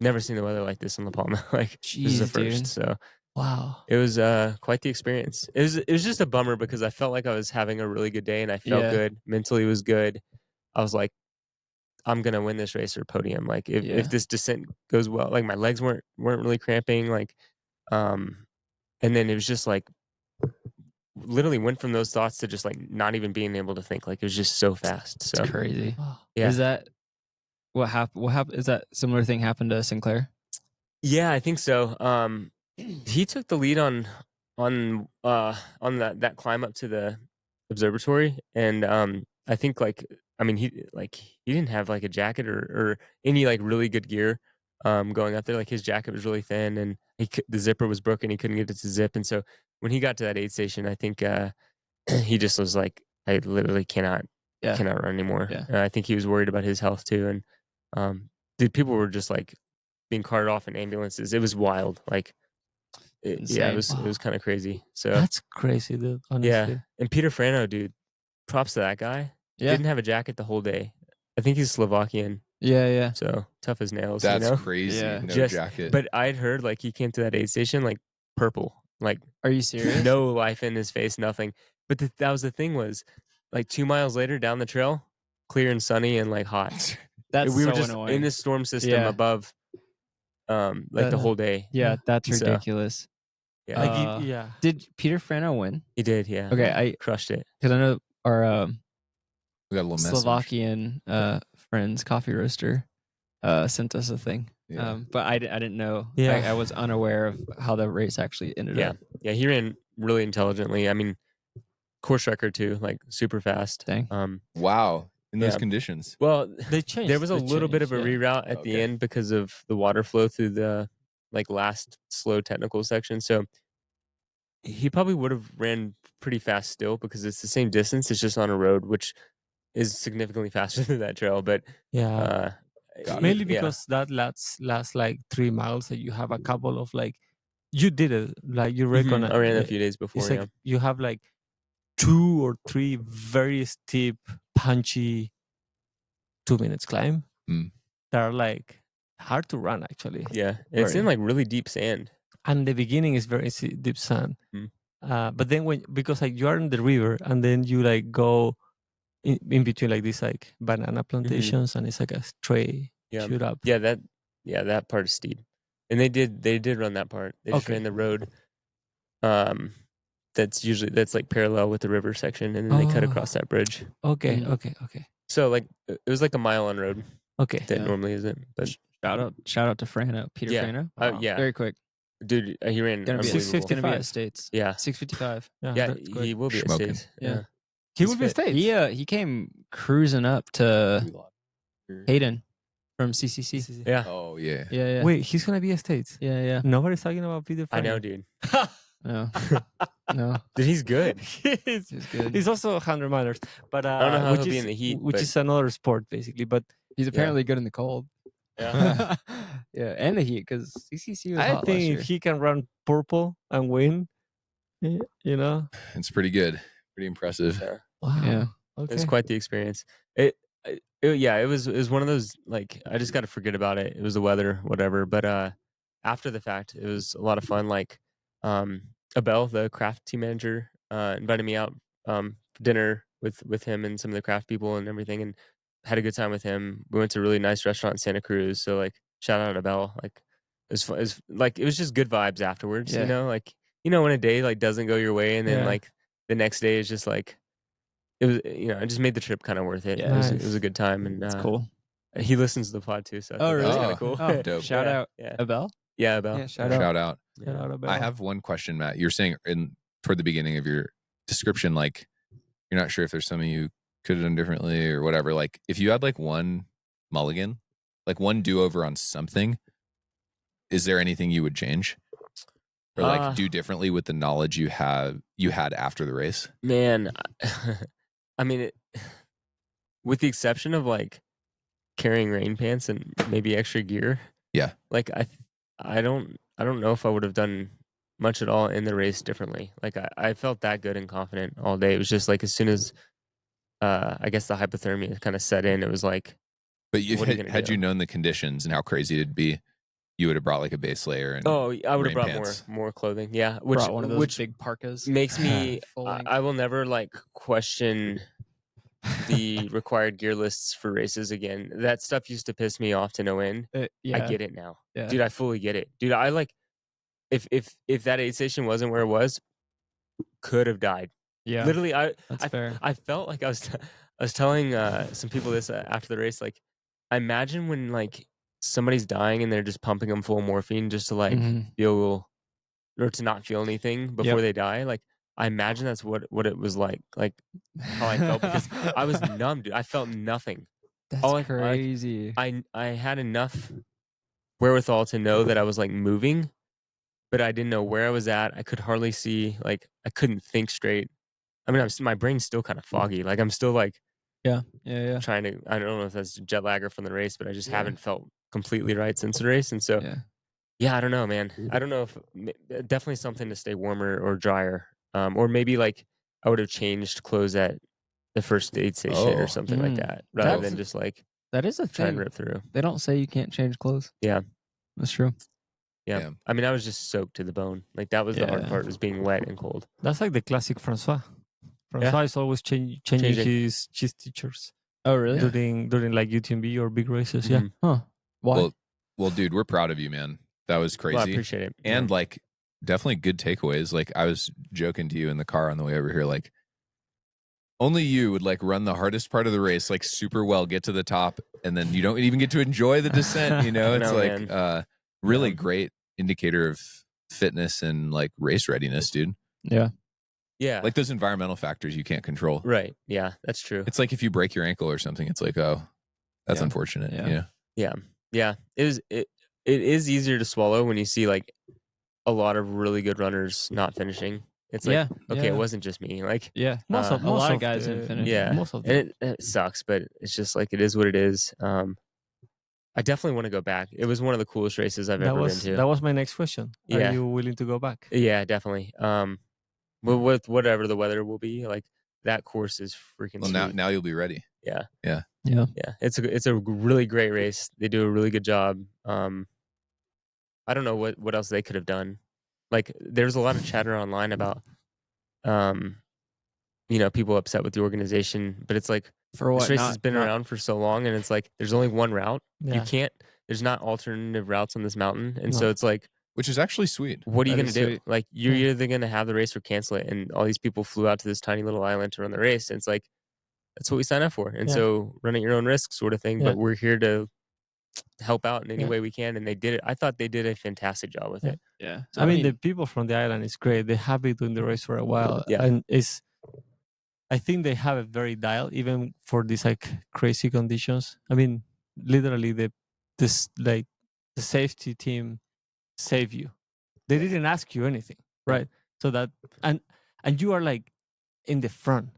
never seen the weather like this in La Palma. Like, this is the Jeez, first. dude. So Wow. it was quite the experience. It was just a bummer because I felt like I was having a really good day and I felt Yeah. good. Mentally was good. I was like, I'm gonna win this race or podium. Like Yeah. if this descent goes well, like my legs weren't really cramping. Like, and then it was just like literally went from those thoughts to just like not even being able to think. Like it was just so fast. So It's crazy. Wow. yeah, Is that what happened? What happened? Is that similar thing happened to Sinclair? yeah, I think so. He took the lead on that climb up to the observatory, and I think like I mean he didn't have like a jacket or any like really good gear going up there. Like his jacket was really thin, and the zipper was broken. He couldn't get it to zip, and so when he got to that aid station, I think he just was like, I literally cannot run anymore. Yeah. I think he was worried about his health too, and dude, people were just like being carted off in ambulances. It was wild. Like, yeah, it Insane. was kind of crazy. So That's crazy, dude. Honestly. yeah, and Peter Frano, dude, props to that guy. Yeah. Didn't have a jacket the whole day. I think he's Slovakian, Yeah. so tough as nails. That's you know? crazy. Yeah. No Just- jacket. But I'd heard like he came to that aid station like purple, like Are you serious? no life in his face, nothing. But that was the thing was, like 2 miles later down the trail, clear and sunny and like hot. That's We were so just annoying. in this storm system Yeah. above, like the whole day. Yeah, that's So, ridiculous. Yeah, Like, yeah. Did Peter Frano win? he did. Yeah. Okay, I crushed it. because I know our We got a little message. Slovakian friends, coffee roaster, sent us a thing. Yeah. But I didn't know. Yeah. I was unaware of how the race actually ended Yeah. up. Yeah, he ran really intelligently. I mean, course record too, like super fast. Dang. Wow. In those Yeah. conditions. Well, They changed. there was a they little bit of a changed, reroute at the Okay. end because of the water flow through the like last slow technical section. So he probably would have ran pretty fast still because it's the same distance. It's just on a road, which is significantly faster than that trail. But Yeah. Got it. Mainly yeah. because that last like 3 miles that you have a couple of like you did it like you reckon I ran a few days before. it's Yeah. like you have like 2 or 3 very steep punchy 2 minutes climb Mm. that are like hard to run actually, Yeah. And it's in like really deep sand. and the beginning is very deep sand. But then because like you are in the river and then you like go in between like these like banana plantations and it's like a straight Yeah. shoot up. Yeah, that part is steep. And they did run that part. They just Okay. ran the road. That's like parallel with the river section, and then they cut Oh. across that bridge. Okay, Mm. okay. So like it was like a mile on road Okay. that Yeah. normally isn't. But Shout out to Frano, Peter Yeah. Frano. yeah, Very quick. dude, he ran Gonna be unbelievable. gonna be 6:55. at States. Yeah, 6:55. yeah, that's good. he will be Smoking. at States. Yeah. Yeah, He he's will be fit. States. He came cruising up to Hayden from CCC. Yeah, Oh yeah. Yeah. Wait, he's gonna be a States. Yeah. Nobody's talking about Peter I Pan. know, dude. No. Dude, he's good. he's, He's good. he's also 100 miners, but I don't know how which he'll be is in the heat, which but- is another sport basically. But He's apparently good in the cold. Yeah. Yeah, and the heat because CCC was I hot last think year. if he can run purple and win, you know, It's pretty good. Pretty impressive. Yeah. wow, Yeah. okay, It's quite the experience. It was one of those, like, I just got to forget about it. It was the weather, whatever. But after the fact, it was a lot of fun. Like, Abel, the craft team manager, invited me out for dinner with him and some of the craft people and everything, and had a good time with him. We went to a really nice restaurant in Santa Cruz. So, like, shout out Abel. Like, it was fun. It was just good vibes afterwards. Yeah. You know, like, when a day like doesn't go your way, and then Yeah. like the next day is just like, it was, it just made the trip kind of worth it. Yeah. It was a good time, and It's cool. he listens to the pod too, so I Oh, thought that was really? kind of cool. Oh, Dope. shout Yeah, out yeah, Abel. yeah, Abel. Yeah, shout out. Shout out. Shout out Abel. I have one question, Matt. You're saying toward the beginning of your description, like you're not sure if there's something you could have done differently or whatever. Like if you had like one mulligan, like one do-over on something, is there anything you would change or like do differently with the knowledge you had after the race? Man, I mean, with the exception of like carrying rain pants and maybe extra gear. Yeah. Like I don't know if I would have done much at all in the race differently. Like I felt that good and confident all day. It was just like as soon as I guess the hypothermia kind of set in, it was like. But What are you gonna had do? you known the conditions and how crazy it'd be, you would have brought like a base layer and Oh, I would have rain brought pants. more clothing. Yeah, which Brought one of those which big parkas. makes me. Full length. I will never like question the required gear lists for races again. That stuff used to piss me off to no end. Yeah. I get it now, Yeah. dude. I fully get it, dude. I like if that aid station wasn't where it was, could have died. Yeah. Literally, That's fair. I felt like I was telling some people this after the race. Like, I imagine when like somebody's dying and they're just pumping them full of morphine just to like Mhm. feel or to not feel anything before Yep. they die. Like, I imagine that's what it was like how I felt because I was numb, dude. I felt nothing. That's all I- crazy. I had enough wherewithal to know that I was like moving, but I didn't know where I was at. I could hardly see. Like, I couldn't think straight. I mean, my brain's still kind of foggy. Like, I'm still like yeah. trying to. I don't know if that's jet lagger from the race, but I just Yeah. haven't felt completely right since the race, and so. Yeah. Yeah, I don't know, man. I don't know if definitely something to stay warmer or drier, or maybe like I would have changed clothes at the first aid station Oh. or something like Mm. that, rather That's- than just like That is a try and thing. rip through. They don't say you can't change clothes. Yeah. That's true. Yeah, Damn. I mean, I was just soaked to the bone. Like that was the hard Yeah. part, was being wet and cold. That's like the classic Francois. Francois is always changing Changing. his teachers Oh, really? during like UTMB or big races. Yeah. Mhm. Huh. Why? Well, dude, we're proud of you, man. That was crazy. Well, I appreciate it. And like definitely good takeaways. Like I was joking to you in the car on the way over here, like only you would like run the hardest part of the race like super well, get to the top, and then you don't even get to enjoy the descent. You know, I it's know, like man. really Yeah. great indicator of fitness and like race readiness, dude. Yeah. yeah, Like those environmental factors you can't control. right. Yeah, that's true. It's like if you break your ankle or something, it's like, oh, that's Yeah. unfortunate. Yeah. You know? Yeah, it is easier to swallow when you see like a lot of really good runners not finishing. It's like, Yeah. okay, Yeah. it wasn't just me. Like, Yeah. Most a lot of guys didn't finish. yeah, Most of them. and it sucks, but it's just like it is what it is. I definitely want to go back. It was one of the coolest races I've ever been to. That was my next question. Yeah. Are you willing to go back? Yeah, definitely. With whatever the weather will be, like that course is freaking Well, sweet. now you'll be ready. Yeah. Yeah. Yeah, it's a really great race. They do a really good job. I don't know what else they could have done. Like there's a lot of chatter online about people upset with the organization, but it's like For what? this race has been not- around for so long, and it's like there's only one route. Yeah. There's not alternative routes on this mountain, and No. so it's like, Which is actually sweet. what are you That gonna is do? sweet. Like you're Yeah. either gonna have the race or cancel it, and all these people flew out to this tiny little island to run the race, and it's like that's what we signed up for, and Yeah. so run at your own risk, sort of thing. Yeah. But we're here to help out in any Yeah. way we can, and they did it. I thought they did a fantastic job with Yeah. it. Yeah. I mean, the people from the island is great. They have been doing the race for a while, Yeah. and I think they have it very dialed, even for these like crazy conditions. I mean, literally, the this like the safety team save you. They didn't ask you anything, right? So that and you are like in the front.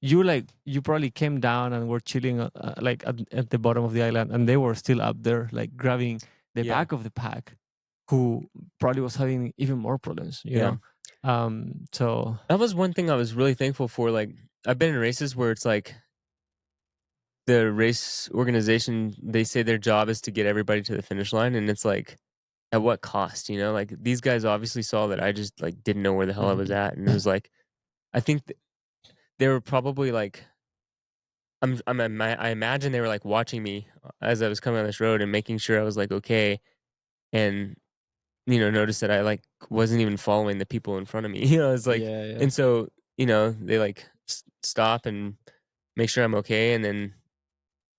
You probably came down and were chilling like at the bottom of the island, and they were still up there like grabbing the back of the pack, who probably was having even more problems, you know. So that was one thing I was really thankful for. Like, I've been in races where it's like the race organization, they say their job is to get everybody to the finish line, and it's like, at what cost, you know? Like, these guys obviously saw that I just like didn't know where the hell I was at, and it was like, I think they were probably like, I imagine they were like watching me as I was coming on this road and making sure I was like okay, and notice that I like wasn't even following the people in front of me. It's like, and so they like stop and make sure I'm okay, and then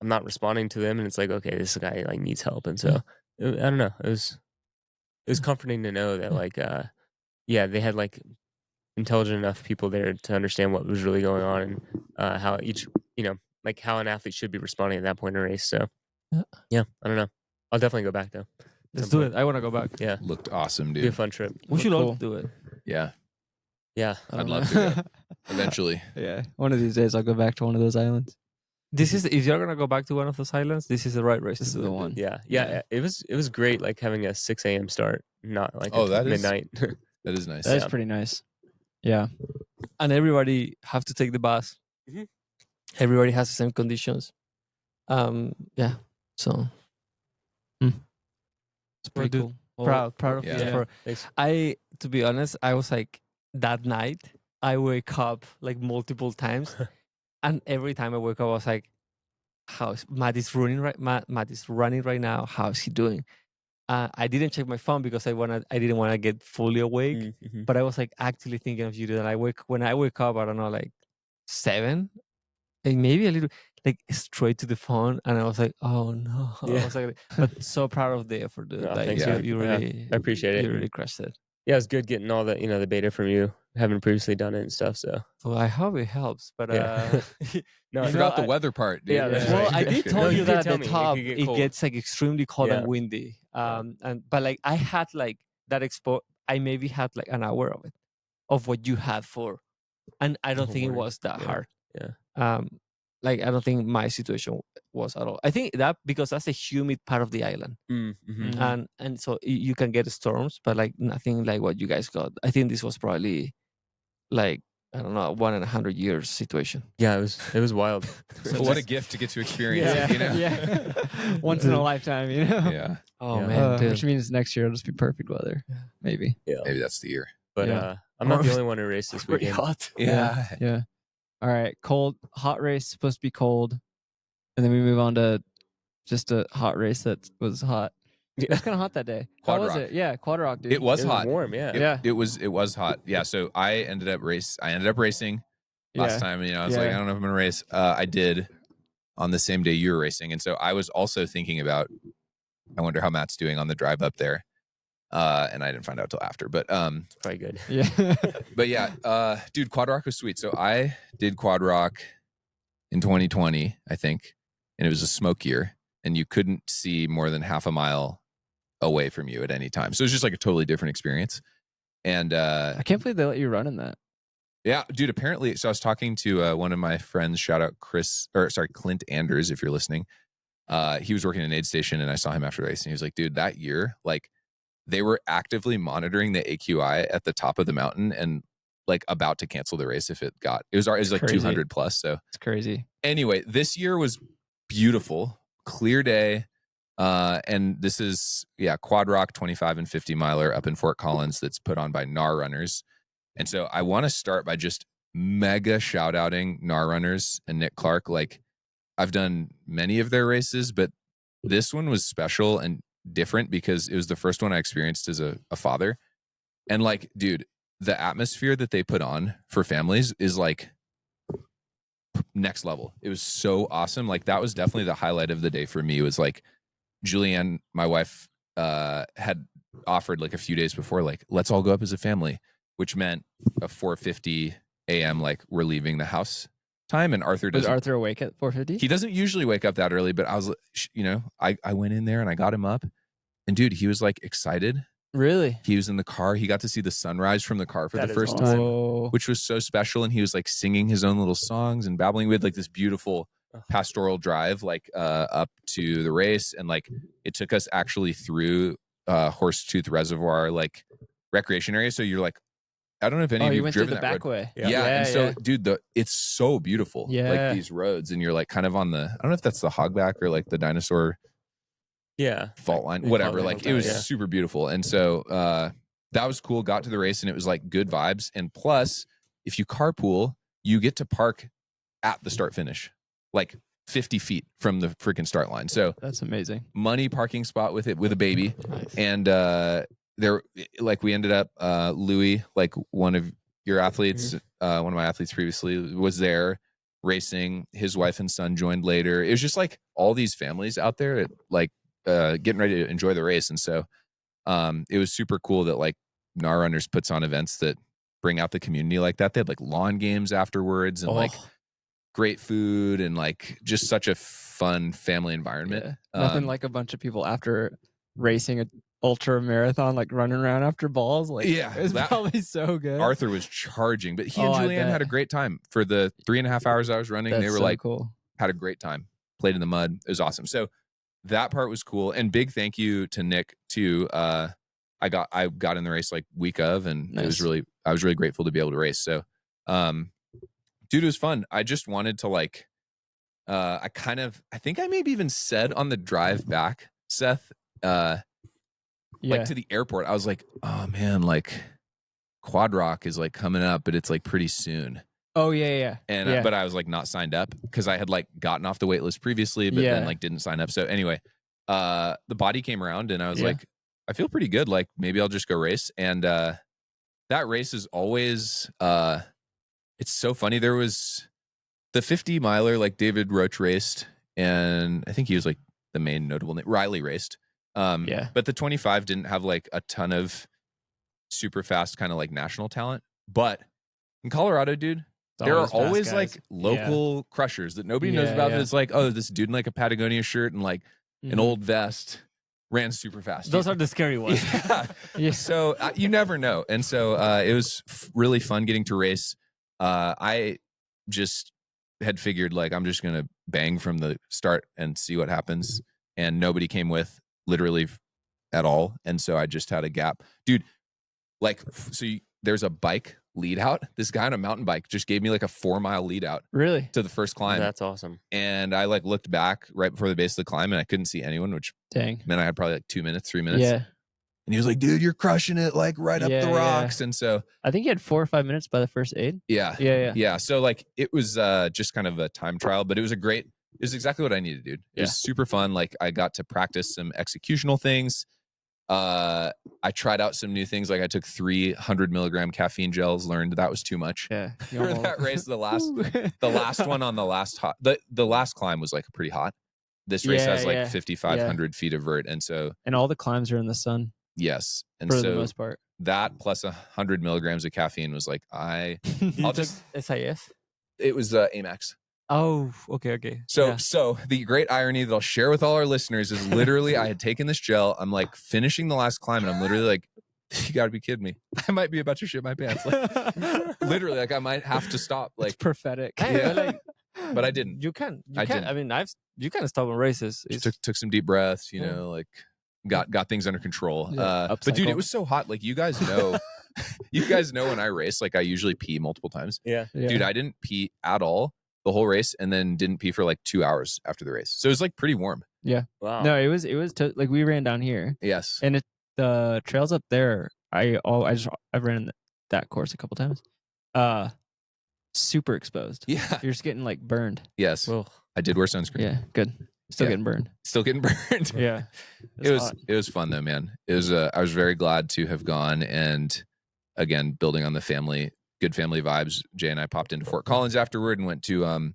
I'm not responding to them, and it's like, okay, this guy like needs help, and so I don't know, it was comforting to know that like they had like intelligent enough people there to understand what was really going on, and how each like how an athlete should be responding at that point in a race. So yeah, I don't know, I'll definitely go back though. Let's do it. I want to go back. Yeah, Looked awesome, dude. be a fun trip. We should cool. all do it. Yeah, I'd love to go eventually. Yeah, one of these days I'll go back to one of those islands. This is, if you're gonna go back to one of those islands, this is the right race. This is the one. Yeah. It was great, like having a 6 a.m. start, not like midnight. That is nice. That is pretty nice. Yeah, and everybody have to take the bus. Mhm. Everybody has the same conditions. Yeah. So it's pretty dude, cool. Well, proud of yeah. you. For Thanks. to be honest, I was like, that night I wake up like multiple times, and every time I wake up I was like, how's Matt is running right now, how's he doing? I didn't check my phone because I didn't want to get fully awake, Mm-hmm. but I was like actually thinking of you. That when I wake up, I don't know, like 7, like maybe a little, like straight to the phone, and I was like, oh no. I was like, but so proud of the effort, dude. No, like thanks, you really, I appreciate it. you really crushed it. Yeah, it was good getting all the the beta from you, having previously done it and stuff. So Well, I hope it helps, but no, I forgot the weather part, dude. Yeah, that's well, right. I did No, tell you you did that tell at me the it top could get it cold. gets like extremely cold Yeah. and windy. But like I had like that I maybe had like an hour of it, of what you had for, and I don't think it was that hard. Yeah. Like I don't think my situation was at all. I think that because that's a humid part of the island, Mm-hmm. and so you can get storms, but like nothing like what you guys got. I think this was probably like, I don't know, 100 years situation. Yeah, it was wild. So what a gift to get to experience it, you know? Yeah. Once in a lifetime, you know? Yeah. Oh Yeah. man, dude. Which means next year it'll just be perfect weather. Yeah. Maybe. Yeah, Maybe that's the year. but Yeah. I'm not the only one who raced this Pretty weekend. hot. Yeah. All right. Hot race, supposed to be cold. And then we move on to just a hot race that was hot. It was kind of hot that day. How was Quadrock. it? Yeah, Quadrock, dude. It was It hot. was warm, yeah. It was hot. Yeah. So I ended up racing last time. I was like, I don't know if I'm gonna race. I did on the same day you were racing, and so I was also thinking about, I wonder how Matt's doing on the drive up there. And I didn't find out till after, but Probably good. Yeah. but yeah, dude, Quadrock was sweet. So I did Quadrock in 2020, I think, and it was a smoke year, and you couldn't see more than half a mile away from you at any time. So it was just like a totally different experience. And I can't believe they let you run in that. yeah, dude, apparently, so I was talking to one of my friends, shout out Clint Anders, if you're listening. He was working at an aid station, and I saw him after the race, and he was like, dude, that year, like, they were actively monitoring the AQI at the top of the mountain and like about to cancel the race if it was like crazy. 200 plus. So It's crazy. anyway, this year was beautiful, clear day. And this is, Quadrock 25 and 50 miler up in Fort Collins that's put on by NAR runners. And so I want to start by just mega shout outing NAR runners and Nick Clark. Like, I've done many of their races, but this one was special and different because it was the first one I experienced as a father. And like, dude, the atmosphere that they put on for families is like next level. It was so awesome. Like, that was definitely the highlight of the day for me. It was like, Julianne, my wife, had offered like a few days before, like, let's all go up as a family, which meant a 4:50 a.m. like we're leaving the house time, and Arthur Was doesn't. Arthur awake at 4:50? He doesn't usually wake up that early, but I was, I went in there and I got him up, and dude, he was like excited. Really? He was in the car. He got to see the sunrise from the car for That the is first awesome. time, Whoa. which was so special. And he was like singing his own little songs and babbling. We had like this beautiful pastoral drive, like up to the race, and like it took us actually through Horsetooth Reservoir, like recreation area. So you're like, I don't know if any of you you've went through driven the that back road. way. Yeah. And so, dude, it's so beautiful. Yeah. Like these roads, and you're like kind of on the, I don't know if that's the hogback or like the dinosaur fault line, whatever. Like it was super beautiful. And so that was cool. Got to the race and it was like good vibes. And plus, if you carpool, you get to park at the start finish, like 50 feet from the freaking start line. So that's amazing. Money parking spot with a baby. Nice. And there, like we ended up, Louis, like one of your athletes, one of my athletes previously was there racing. His wife and son joined later. It was just like all these families out there, like getting ready to enjoy the race. And so it was super cool that like NAR Runners puts on events that bring out the community like that. They had like lawn games afterwards and like great food and like just such a fun family environment. Yeah. Nothing like a bunch of people after racing an ultra marathon, like running around after balls. Like, it's probably so good. Arthur was charging, but he and Julianne had a great time for the 3.5 hours I was running. They were so like, cool. Had a great time, played in the mud. It was awesome. So that part was cool. And big thank you to Nick too. I got in the race like week of, and I was really grateful to be able to race. So, dude, it was fun. I just wanted to like, I think I maybe even said on the drive back, Seth, like to the airport, I was like, oh man, like Quadrock is like coming up, but it's like pretty soon. Oh yeah. And but I was like not signed up because I had like gotten off the wait list previously, but then like didn't sign up. So anyway, the body came around and I was like, I feel pretty good. Like maybe I'll just go race. And that race is always it's so funny. There was the 50 miler, like David Roach raced, and I think he was like the main notable name. Riley raced. But the 25 didn't have like a ton of super fast kind of like national talent. But in Colorado, dude, there are always like local crushers that nobody knows about. It's like, oh, this dude in like a Patagonia shirt and like an old vest ran super fast. Those are the scary ones. So you never know. And so it was really fun getting to race. I just had figured like I'm just gonna bang from the start and see what happens, and nobody came with literally at all, and so I just had a gap, dude. Like, there's a bike lead out. This guy on a mountain bike just gave me like a 4-mile lead out, really, to the first climb. That's awesome. And I like looked back right before the base of the climb, and I couldn't see anyone, which meant I had probably like 2 minutes, 3 minutes. Yeah. And he was like, dude, you're crushing it, like right up the rocks. And so I think he had 4 or 5 minutes by the first aid. Yeah. So like it was just kind of a time trial, but it was it was exactly what I needed, dude. It was super fun. Like I got to practice some executional things. I tried out some new things. Like I took 300 milligram caffeine gels, learned that was too much. Yeah. For that race, the last one on the last the last climb was like pretty hot. This race has like 5,500 feet of vert. And so, and all the climbs are in the sun. Yes. And for so the most part, that plus 100 milligrams of caffeine was like, I'll just SIS. It was Amex. Oh, okay. So the great irony that I'll share with all our listeners is literally I had taken this gel. I'm like finishing the last climb, and I'm literally like, you got to be kidding me. I might be about to shit my pants. Like, literally, like I might have to stop. Like, it's prophetic. But I didn't. You can. I didn't. I mean, you can stop on races. Took some deep breaths. You know, like got things under control. But dude, it was so hot. Like you guys know. You guys know when I race, like I usually pee multiple times. Yeah. Dude, I didn't pee at all the whole race, and then didn't pee for like 2 hours after the race. So it was like pretty warm. Yeah. Wow. No, it was like we ran down here. Yes. And the trails up there, I've ran that course a couple times. Super exposed. Yeah. You're just getting like burned. Yes. Well, I did wear sunscreen. Yeah. Good. Still getting burned. Still getting burned. Yeah. It was fun though, man. It was I was very glad to have gone, and again, building on the good family vibes. Jay and I popped into Fort Collins afterward and went to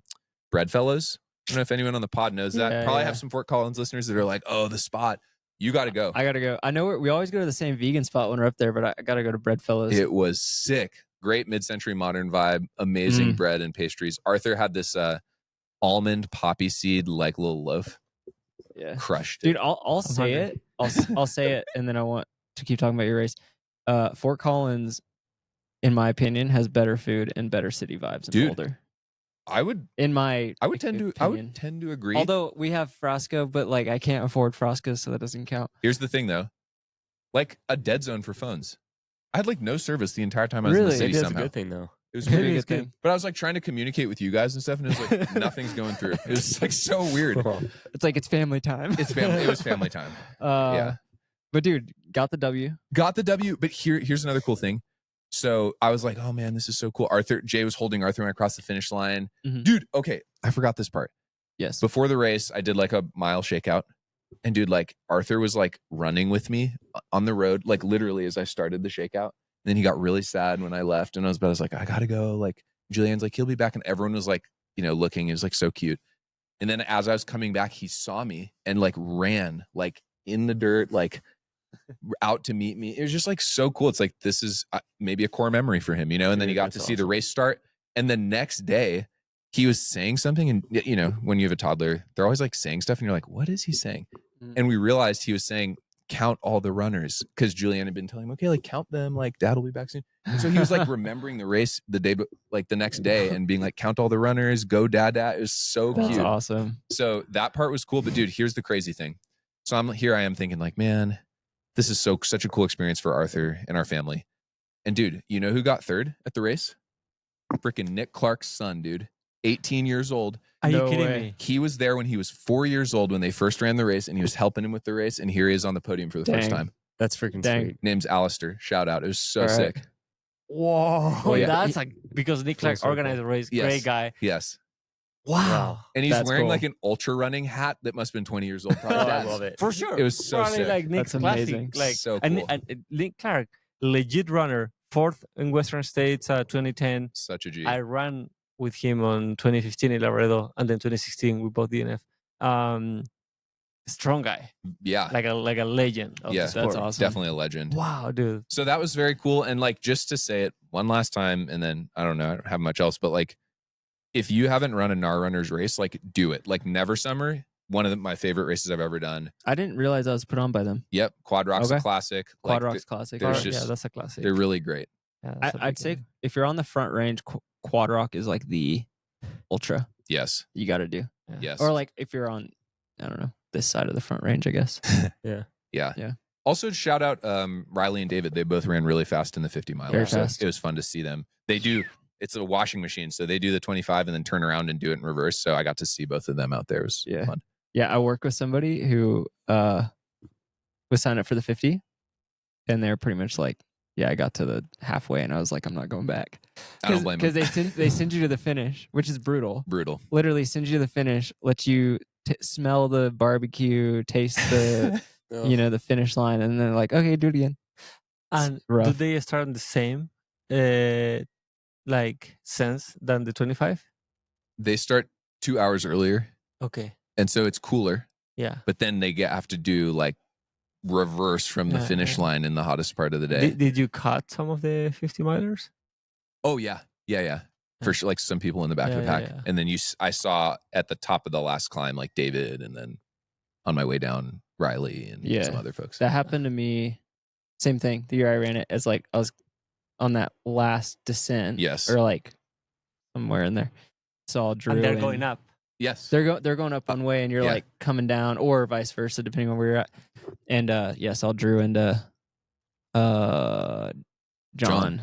Breadfellows. I don't know if anyone on the pod knows that. Probably have some Fort Collins listeners that are like, oh, the spot. You got to go. I got to go. I know we always go to the same vegan spot when we're up there, but I got to go to Breadfellows. It was sick. great mid-century modern vibe, amazing bread and pastries. Arthur had this almond poppy seed like little loaf. Yeah, crushed dude. it. I'll say hungry. it. I'll say it, and then I want to keep talking about your race. Fort Collins, in my opinion, has better food and better city vibes than Dude, Boulder. I would tend to agree. Although we have Frasco, but like I can't afford Frasco, so that doesn't count. Here's the thing, though, like a dead zone for phones. I had like no service the entire time I was in the Really? city. Maybe that's Somehow a good thing though. it was Maybe weird. it's good. But I was like trying to communicate with you guys and stuff, and it was like nothing's going through. It was like so weird. It's like it's family time. It's family. It was family time. Yeah. But dude, got the W. Got the W. But here's another cool thing. So I was like, oh man, this is so cool. Jay was holding Arthur when I crossed the finish line. Mhm. Dude, okay, I forgot this part. Yes. Before the race, I did like a mile shakeout. And dude, like Arthur was like running with me on the road, like literally as I started the shakeout. And then he got really sad when I left. And I was like, I gotta go. Like Julianne's like, he'll be back. And everyone was like, looking. It was like so cute. And then as I was coming back, he saw me and like ran like in the dirt, like out to meet me. It was just like so cool. It's like, this is maybe a core memory for him, and then he got to see the race start. And the next day he was saying something, and when you have a toddler, they're always like saying stuff and you're like, what is he saying? And we realized he was saying, count all the runners, because Julianne had been telling him, okay, like count them, like dad will be back soon. And so he was like remembering the race the day, like the next day, and being like, count all the runners, go dad. It was so That's cute. awesome. So that part was cool. But dude, here's the crazy thing. So I am thinking like, man, this is such a cool experience for Arthur and our family. And dude, you know who got third at the race? Freaking Nick Clark's son, dude. 18 years old. Are you No kidding way. me? He was there when he was 4 years old when they first ran the race, and he was helping him with the race. And here he is on the podium for the first Dang. time. That's freaking Dang. sweet. Name's Alistair. Shout out. It was so All right. sick. Whoa, Oh, yeah. that's like because Nick Clark circle. organized the race. Yes. Great guy. Yes. Wow. And he's That's wearing cool. like an ultra running hat that must have been 20 years old. Probably Oh, I dad's. love it. For sure. It was so Probably sick. like Nick's That's classic. amazing. Like So and, cool. and Nick Clark, legit runner, 4th in Western States, 2010. Such a G. I ran with him on 2015 in Laredo, and then 2016 we both DNF. Strong guy, Yeah. like a legend of Yeah, the sport. that's awesome. Definitely a legend. Wow, dude. So that was very cool. And like, just to say it one last time, and then I don't know, I don't have much else, but like, if you haven't run a NAR Runners race, like do it. Like Never Summer, one of my favorite races I've ever done. I didn't realize I was put on by them. Yep. Quadrock's a Okay. classic. Like, Quadrock's classic. there's Yeah, just- that's a classic. they're really great. Yeah, that's a I'd big say one. if you're on the front range, Quadrock is like the ultra Yes. you got to do. Yeah. Yes. Or like if you're on, I don't know, this side of the front range, I guess. Yeah. Yeah. Also, shout out Riley and David. They both ran really fast in the 50 miler. Very So fast. it was fun to see them. They do. It's a washing machine, so they do the 25 and then turn around and do it in reverse. So I got to see both of them out there. It was Yeah. fun. Yeah, I work with somebody who was signed up for the 50, and they're pretty much like, yeah, I got to the halfway, and I was like, I'm not going back. I don't blame them. Because they send you to the finish, which is brutal. Brutal. Literally send you to the finish, let you smell the barbecue, taste the Oh. the finish line, and then they're like, okay, do it again. And rough. do they start on the same like sense than the 25? They start 2 hours earlier, Okay. and so it's cooler. Yeah. But then they have to do like reverse from the Yeah, finish yeah. line in the hottest part of the day. Did you cut some of the 50 milers? Oh yeah, for sure. Like some people in the back of the Yeah, pack, yeah, yeah. and then I saw at the top of the last climb like David, and then on my way down Riley and Yeah. some other folks. That happened to me. Same thing. The year I ran it, as like I was on that last descent. Yes. Or like somewhere in there. Saw Drew. And they're going up. Yes. They're going up one way, and you're yeah. like coming down, or vice versa, depending on where you're at. And saw Drew and John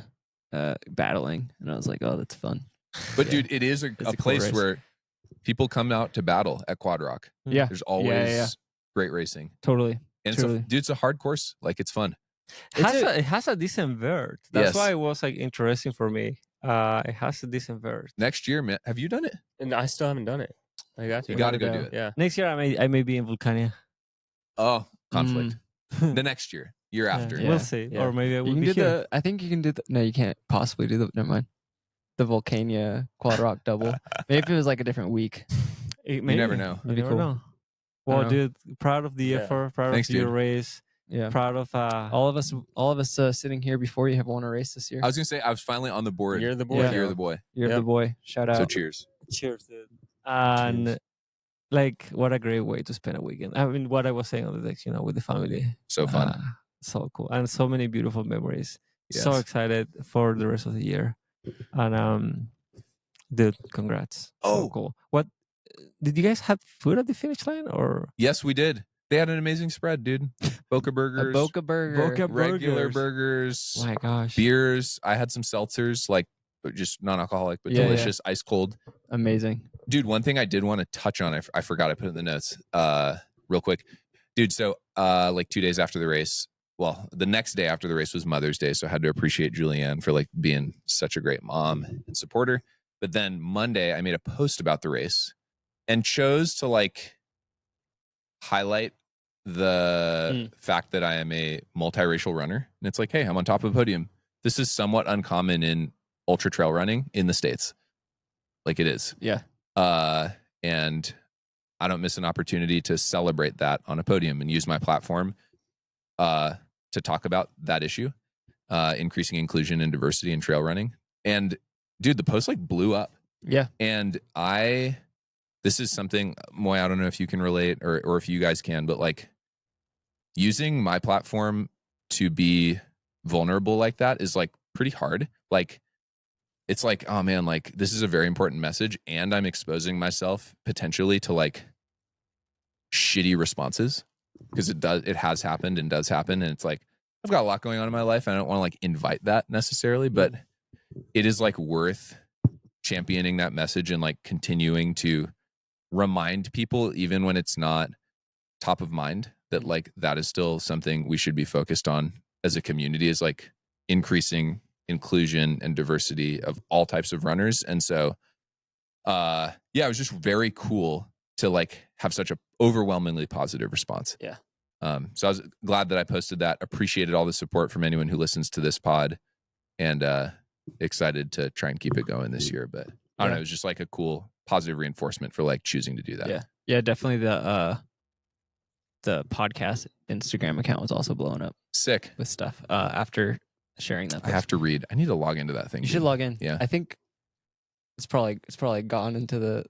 battling, and I was like, oh, that's fun. But Yeah. dude, it is a It's a cool place race. where people come out to battle at Quadrock. Yeah, There's always yeah. great racing. Totally. And Truly. it's a hard course. Like it's fun. It has a decent vert. That's Yes. why it was like interesting for me. It has a decent vert. Next year, man, have you done it? And I still haven't done it. I got to. You got to go gotta do go. it. Yeah. Next year I may be in Vulcania. Oh, conflict. The next year after. Yeah. We'll see. Yeah. Or maybe I will You can be do here. I think you can do no, you can't possibly do never mind. The Vulcania Quadrock double. Maybe if it was like a different week. You never know. You That'd be never cool. know. I Well, don't know. dude, proud of the Yeah. effort, proud Thanks, of your dude. race. Yeah. proud of All of us sitting here before you have won a race this year. I was gonna say I was finally on the board. You're the boy. Yeah. You're now. the boy. You're Yep. the boy. Shout out. So cheers. Cheers, dude. And Cheers. like, what a great way to spend a weekend. I mean, what I was saying on the text, with the family. So fun. So cool. And so many beautiful memories. So Yes. excited for the rest of the year. And dude, congrats. Oh. So cool. What did you guys have food at the finish line or Yes, we did. They had an amazing spread, dude. Boca A burgers, Boca burger. Boca regular burgers? burgers, My gosh. beers. I had some seltzers, like just non-alcoholic, but Yeah, yeah. delicious, ice cold. Amazing. Dude, one thing I did want to touch on, I forgot I put it in the notes real quick. Dude, so like 2 days after the race, well, the next day after the race was Mother's Day, so I had to appreciate Julianne for like being such a great mom and supporter. But then Monday, I made a post about the race and chose to like highlight the fact that I am a multiracial runner. And it's like, hey, I'm on top of a podium. This is somewhat uncommon in ultra trail running in the States. Like it is. Yeah. And I don't miss an opportunity to celebrate that on a podium and use my platform to talk about that issue, increasing inclusion and diversity in trail running. And dude, the post like blew up. Yeah. And this is something, Moy, I don't know if you can relate or if you guys can, but like using my platform to be vulnerable like that is like pretty hard. Like, it's like, oh man, like this is a very important message and I'm exposing myself potentially to like shitty responses because it has happened and does happen. And it's like, I've got a lot going on in my life. And I don't want to like invite that necessarily, but it is like worth championing that message and like continuing to remind people, even when it's not top of mind, that like that is still something we should be focused on as a community, is like increasing inclusion and diversity of all types of runners. And so yeah, it was just very cool to like have such a overwhelmingly positive response. Yeah. So I was glad that I posted that, appreciated all the support from anyone who listens to this pod, and excited to try and keep it going this year. But I don't know, it was just like a cool positive reinforcement for like choosing to do that. Yeah. Yeah, definitely the podcast Instagram account was also blowing up Sick. with stuff after sharing that. I have to read. I need to log into that thing. You should log in. Yeah. I think it's probably gone into the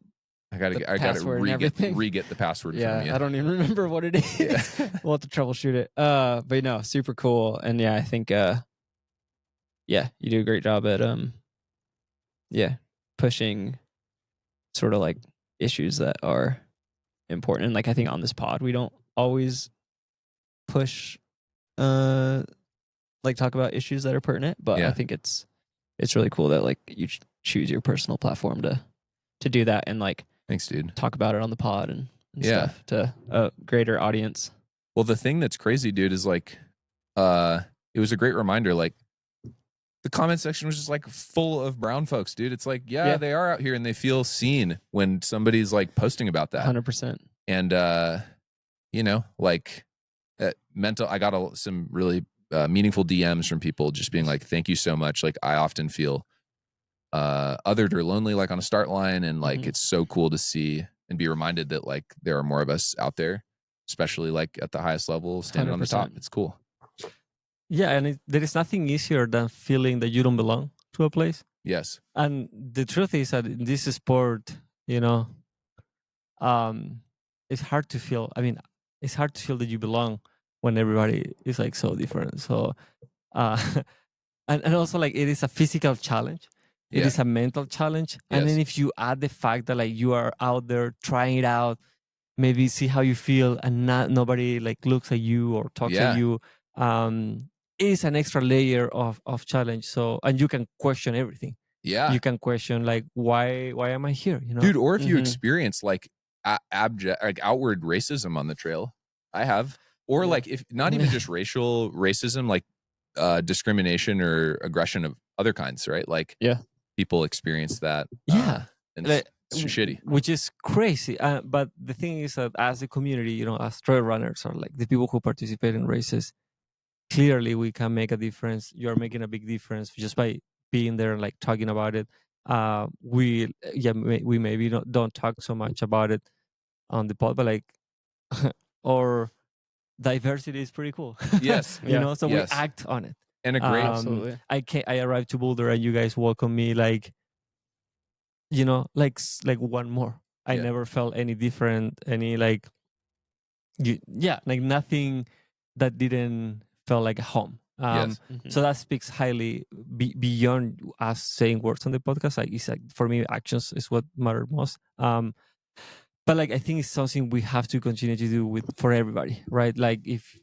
I gotta password and everything. re-get the password yeah, from you. I don't even remember what it is. Yeah. We'll have to troubleshoot it. But no, super cool. And yeah, I think yeah, you do a great job at pushing sort of like issues that are important. And like I think on this pod we don't always push like talk about issues that are pertinent, but Yeah. I think it's really cool that like you choose your personal platform to do that and like Thanks, dude. talk about it on the pod and Yeah. stuff to a greater audience. Well, the thing that's crazy, dude, is like it was a great reminder. Like the comment section was just like full of brown folks, dude. It's like, yeah, they are out here and they feel seen when somebody's like posting about that. 100%. And you know, like I got some really meaningful DMs from people just being like, thank you so much. Like I often feel othered or lonely, like on a start line. And like, it's so cool to see and be reminded that like there are more of us out there, especially like at the highest level, standing on the top. 100%. It's cool. Yeah, and there is nothing easier than feeling that you don't belong to a place. Yes. And the truth is that in this sport, it's hard to feel. I mean, it's hard to feel that you belong when everybody is like so different. So, and also like it is a physical challenge. It is a mental challenge. And then if you add the fact that like you are out there trying it out, maybe see how you feel, and nobody like looks at you or talks at you, it is an extra layer of challenge. So, and you can question everything. Yeah. You can question like, why am I here? Dude, or if you experience like abject, like outward racism on the trail, I have, or like if not even just racial racism, like discrimination or aggression of other kinds, right? Like people experience that. And like, it's shitty. Which is crazy. But the thing is that as a community, as trail runners or like the people who participate in races, clearly we can make a difference. You're making a big difference just by being there and like talking about it. We maybe don't talk so much about it on the pod, but like or diversity is pretty cool. Yes. You know, so Yes. we act on it. And a great Absolutely. I arrived to Boulder and you guys welcomed me like, you know, like one more. I Yeah. never felt any different, any like, like nothing that didn't feel like a home. Yes. So that speaks highly beyond us saying words on the podcast. Like, it's like, for me, actions is what matter most. But like, I think it's something we have to continue to do for everybody, right? Like, if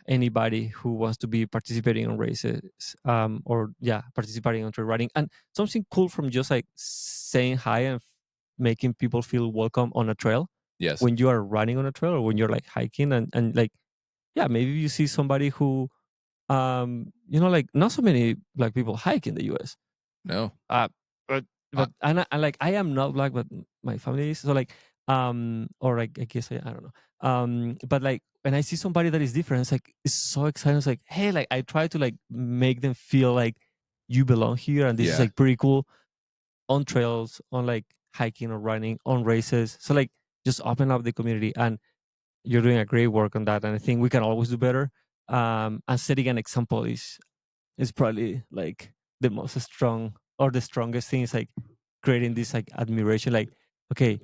anybody who wants to be participating in races, or participating on trail riding, and something cool from just like saying hi and making people feel welcome on a trail. Yes. When you are running on a trail or when you're like hiking and like, maybe you see somebody who, you know, like not so many black people hike in the US. No. But and like, I am not black, but my family is. So like, or like, I guess I don't know. But like, when I see somebody that is different, it's so exciting. It's like, hey, like, I try to like make them feel like you belong here, and this is like pretty cool on trails, on like hiking or running, on races. So like, just open up the community, and you're doing a great work on that. And I think we can always do better. And setting an example is probably like the most strong, or the strongest thing, is like creating this like admiration. Like, okay,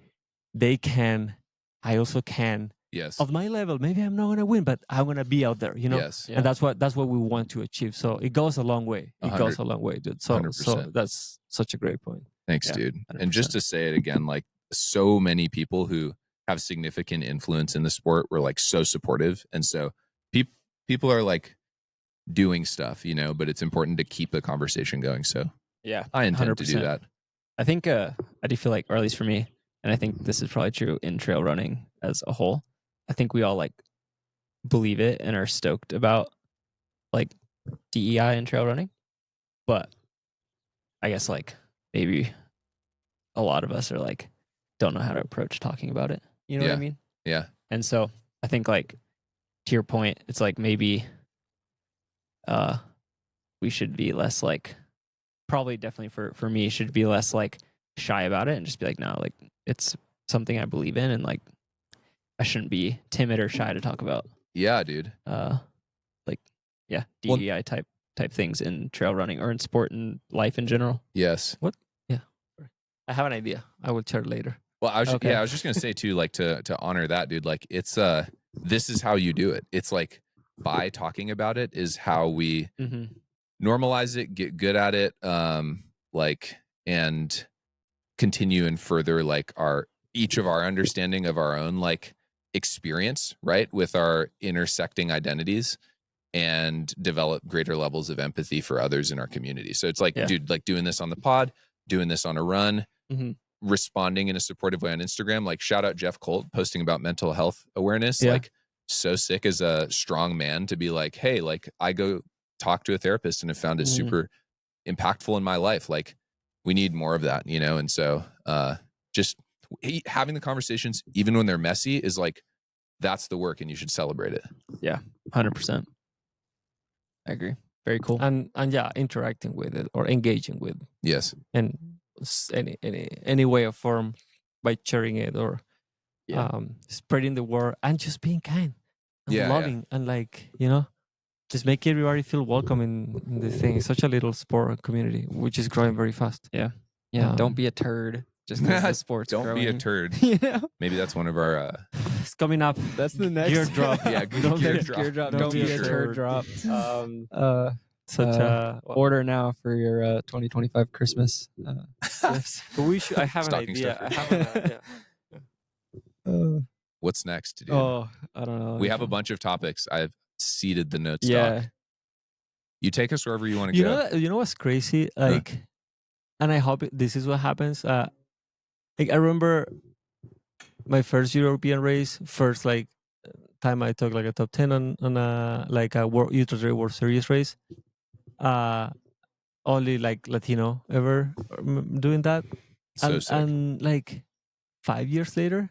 they can, I also can. Yes. Of my level, maybe I'm not gonna win, but I'm gonna be out there, you know. Yes. And that's what we want to achieve. So it goes a long way. It goes a long way, dude. So 100%. that's such a great point. Thanks, dude. And just to say it again, like, so many people who have significant influence in the sport were like so supportive. And so people are like doing stuff, you know, but it's important to keep the conversation going. So Yeah, I intend 100%. to do that. I think I do feel like, or at least for me, and I think this is probably true in trail running as a whole, I think we all like believe it and are stoked about like DEI in trail running. But I guess like maybe a lot of us are like, don't know how to approach talking about it. You know what I mean? Yeah. And so I think like, to your point, it's like maybe we should be less like, probably definitely for me, should be less like shy about it and just be like, no, like it's something I believe in, and like I shouldn't be timid or shy to talk about. Yeah, dude. Like DEI type things in trail running or in sport and life in general. Yes. What? Yeah. I have an idea. I will share later. Well, I was just gonna say too, like to honor that, dude. Like, it's this is how you do it. It's like, by talking about it is how we normalize it, get good at it, like, and continue and further like each of our understanding of our own like experience, right, with our intersecting identities, and develop greater levels of empathy for others in our community. So it's like, dude, like doing this on the pod, doing this on a run, responding in a supportive way on Instagram. Like, shout out Jeff Colt posting about mental health awareness. Like, so sick as a strong man to be like, hey, like, I go talk to a therapist and have found it super impactful in my life. Like, we need more of that, you know? And so just having the conversations, even when they're messy, is like, that's the work, and you should celebrate it. Yeah, 100%. I agree. Very cool. And interacting with it or engaging with. Yes. And any way or form, by sharing it or spreading the word and just being kind and loving and like, you know, just make everybody feel welcome in this thing. It's such a little sport community, which is growing very fast. Yeah. Don't be a turd. Just the sports. Don't growing. be a turd. You know? Maybe that's one of our. It's coming up. That's the next gear drop. Gear drop. Don't be a T-shirt. turd drop. Such a order now for your 2025 Christmas gifts. But we should. I have Stocking an idea. I stuffer. have What's next, dude? Oh, I don't know. We have a bunch of topics. I've seeded the notes. Yeah. Doc. You take us wherever you want to go. You know what's crazy? Like, and I hope this is what happens. Like, I remember my first European race, first like time I took like a top 10 on a like a UTB World Series race. Only like Latino ever doing that. So sick. And like 5 years later,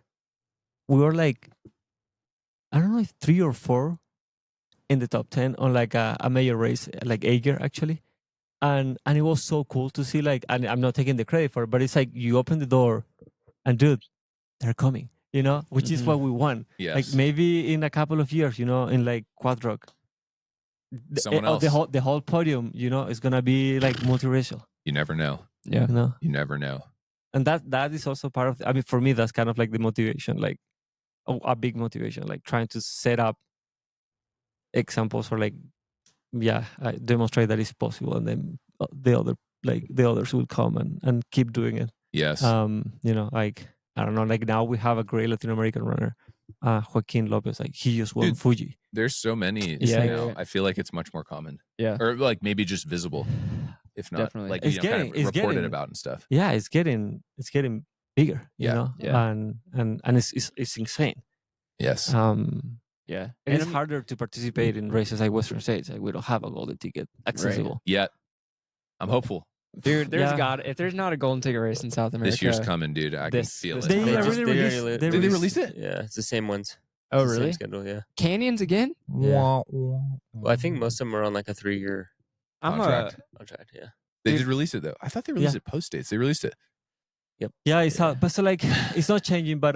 we were like, I don't know, if 3 or 4 in the top 10 on like a major race, like Ager actually. And it was so cool to see, like, and I'm not taking the credit for it, but it's like you open the door and dude, they're coming. which is what we want. Yes. Like maybe in a couple of years, in like Quadrock, Someone else. the whole podium, is gonna be like multiracial. You never know. Yeah. You never know. And that is also part of. I mean, for me, that's kind of like the motivation, like a big motivation, like trying to set up examples or like, demonstrate that it's possible, and then the others will come and keep doing it. Yes. Like I don't know, like now we have a great Latin American runner, Joaquin Lopez. Like he just won Dude, Fuji. There's so many Yeah. now. I feel like it's much more common. Yeah. Or like maybe just visible, if not Definitely. like It's kind of it's reported about and stuff. Yeah, it's getting bigger. Yeah. Yeah. And it's insane. Yes. Yeah. And it's harder to participate in races like Western States. Like we don't have a golden ticket accessible. Yet. I'm hopeful. Dude, if there's not a golden ticket race in South America. This year's coming, dude. I can feel it. They Did they release it? Yeah, it's the same ones. Oh, It's the same really? schedule, yeah. Canyons again? Yeah. Well, I think most of them are on like a 3-year Contract. contract. Yeah. They did release it though. I thought they released it post dates. They released it. Yeah, it's hard. But so like it's not changing, but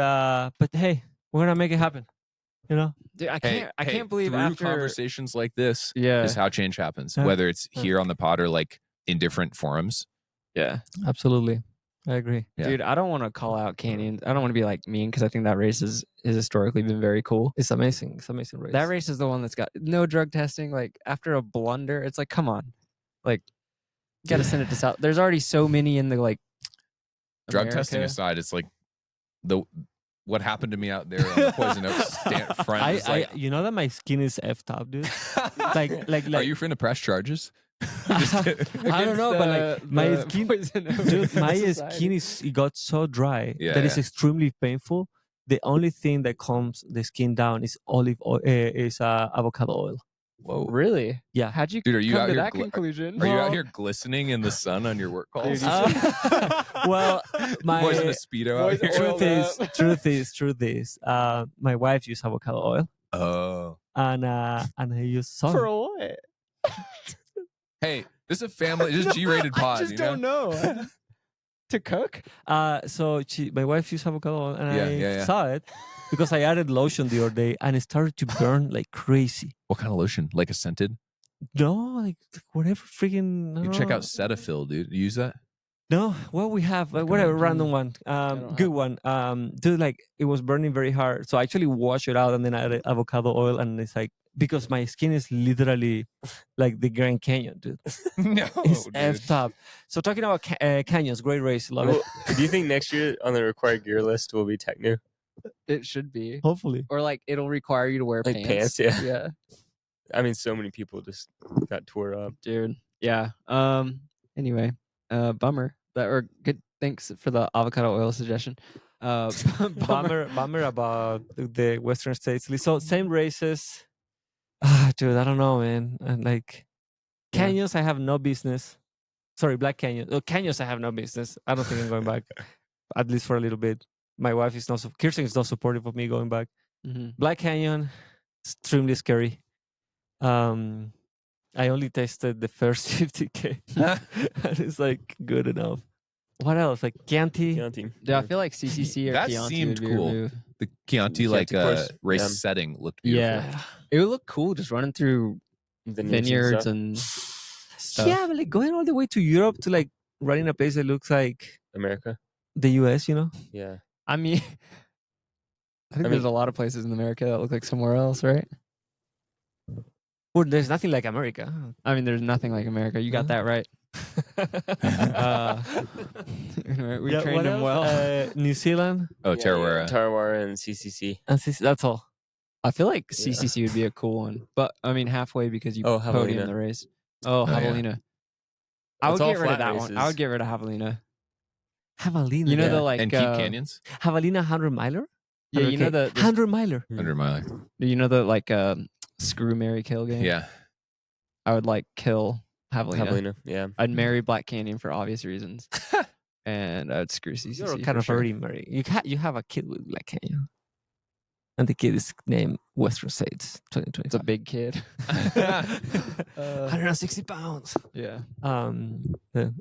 hey, we're gonna make it happen. Dude, I can't believe through after conversations like this Yeah. is how change happens. Yeah. Whether it's here on the pod or like in different forums. Yeah. Absolutely. I agree. Yeah. Dude, I don't want to call out Canyons. I don't want to be like mean because I think that race has historically been very cool. It's amazing. It's an amazing race. That race is the one that's got no drug testing. Like after a blunder, it's like, come on. Like, you got to send it to South. There's already so many in the like Drug America. testing aside, it's like what happened to me out there on the Poison Oak front. Is like, you know that my skin is effed up, dude. like are you free to press charges? I don't know, but like my skin, dude, my skin it got so dry that it's extremely painful. The only thing that calms the skin down is olive oil, avocado oil. Whoa, really? Yeah. How'd you dude, are you come out to here that conclusion? Are you out here glistening in the sun on your work calls? Well, my Boys in a Speedo out here. truth is, my wife used avocado oil. Oh. And I use sun. For what? Hey, this is a family. This is G-rated pod. I just don't know. To cook? So my wife used avocado oil, and I saw it because I added lotion the other day, and it started to burn like crazy. What kind of lotion? Like a scented? No, like whatever freaking. You check out Cetaphil, dude. You use that? No, well, we have whatever random one, good one. Dude, like it was burning very hard, so I actually washed it out and then I added avocado oil, and it's like because my skin is literally like the Grand Canyon, dude. No, it's dude. effed up. So talking about canyons, great race, love it. Do you think next year on the required gear list will be Techno? It should be. Hopefully, or like it'll require you to wear like pants. Yeah. I mean, so many people just got tore up, dude. Yeah. Anyway, bummer. Or good. Thanks for the avocado oil suggestion. Bummer about the Western States. So same races. Dude, I don't know, man. And like canyons, I have no business. Sorry, Black Canyon. Canyons, I have no business. I don't think I'm going back, at least for a little bit. My wife is not. Kirsten is not supportive of me going back. Mm-hmm. Black Canyon, extremely scary. I only tested the first 50K. And it's like good enough. What else? Like Chianti? Yeah, I feel like CCC or that Chianti seemed would be cool. removed. The Chianti like race setting looked beautiful. Yeah, it would look cool just running through vineyards and stuff. Yeah, but like going all the way to Europe to like running a place that looks like America, the US, Yeah. I mean, I think there's a lot of places in America that look like somewhere else, right? Well, there's nothing like America. I mean, there's nothing like America. You got that right. We trained him well. New Zealand. Oh, Tarawera. Tarawera and CCC. And that's all. I feel like CCC would be a cool one, but I mean halfway because you podium the race. Oh, Javelina. I would get rid of that one. I would get rid of Javelina. Javelina. You know the like and keep canyons. Javelina 100 miler. Yeah, you know the 100 miler. 100 miler. You know the like screw, marry, kill game. Yeah. I would like kill Javelina. Yeah. I'd marry Black Canyon for obvious reasons, and I'd screw CCC. You're kind of already married. You have a kid with Black Canyon, and the kid is named Western States 2025. It's a big kid. 160 pounds. Yeah.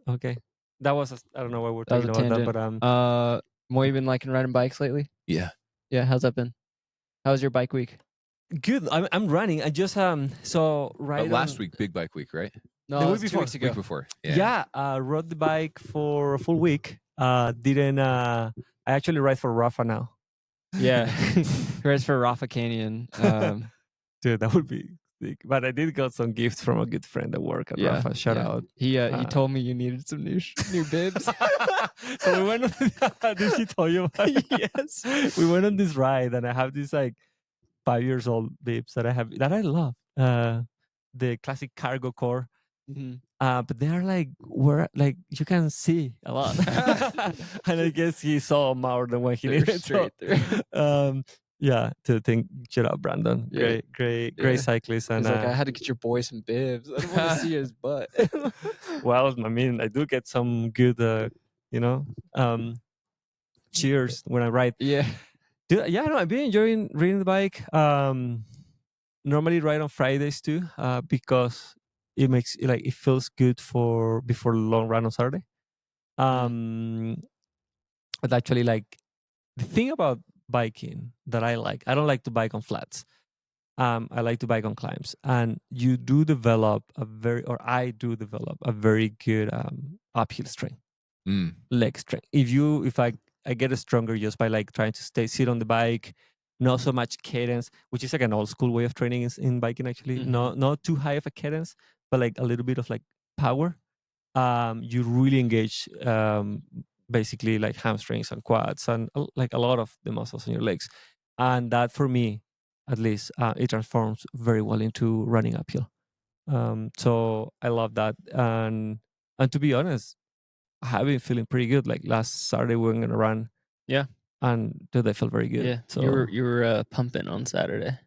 Okay. That was I don't know why we're talking about that, but Mo, you been liking riding bikes lately? Yeah. Yeah, how's that been? How was your bike week? Good. I'm running. I just so right. But last on- week, big bike week, right? No, The it week was 2 before. weeks ago. Week before. Yeah, rode the bike for a full week. Didn't I actually ride for Rafa now? Yeah, Race for Rafa Canyon. Dude, that would be sick. But I did got some gifts from a good friend at work at Yeah, Rafa. Shout yeah. out. He told me you needed some new bibs. So we went on did he tell you about it? Yes. We went on this ride and I have these like 5 years old bibs that I love. The classic cargo core. Mhm. But they are like you can see a lot. And I guess he saw more than what he They're needed. straight through. Yeah, to think shout out Brandon. Yeah. Great Yeah. cyclist. And He's like, I had to get your boy some bibs. I don't want to see his butt. well, I mean, I do get some good cheers when I ride. Yeah. Dude, yeah, no, I've been enjoying riding the bike. Normally ride on Fridays too, because it feels good for before a long run on Saturday. But actually, like the thing about biking that I don't like to bike on flats. I like to bike on climbs, and I do develop a very good uphill strength, Mm. leg strength. If I get stronger just by like trying to sit on the bike, not so much cadence, which is like an old school way of training in biking actually. Mhm. Not too high of a cadence, but like a little bit of like power. You really engage basically like hamstrings and quads and like a lot of the muscles in your legs, and that for me at least it transforms very well into running uphill. So I love that, and to be honest, I have been feeling pretty good. Like last Saturday we were gonna run, Yeah. and dude, I felt very good. Yeah. So You were pumping on Saturday.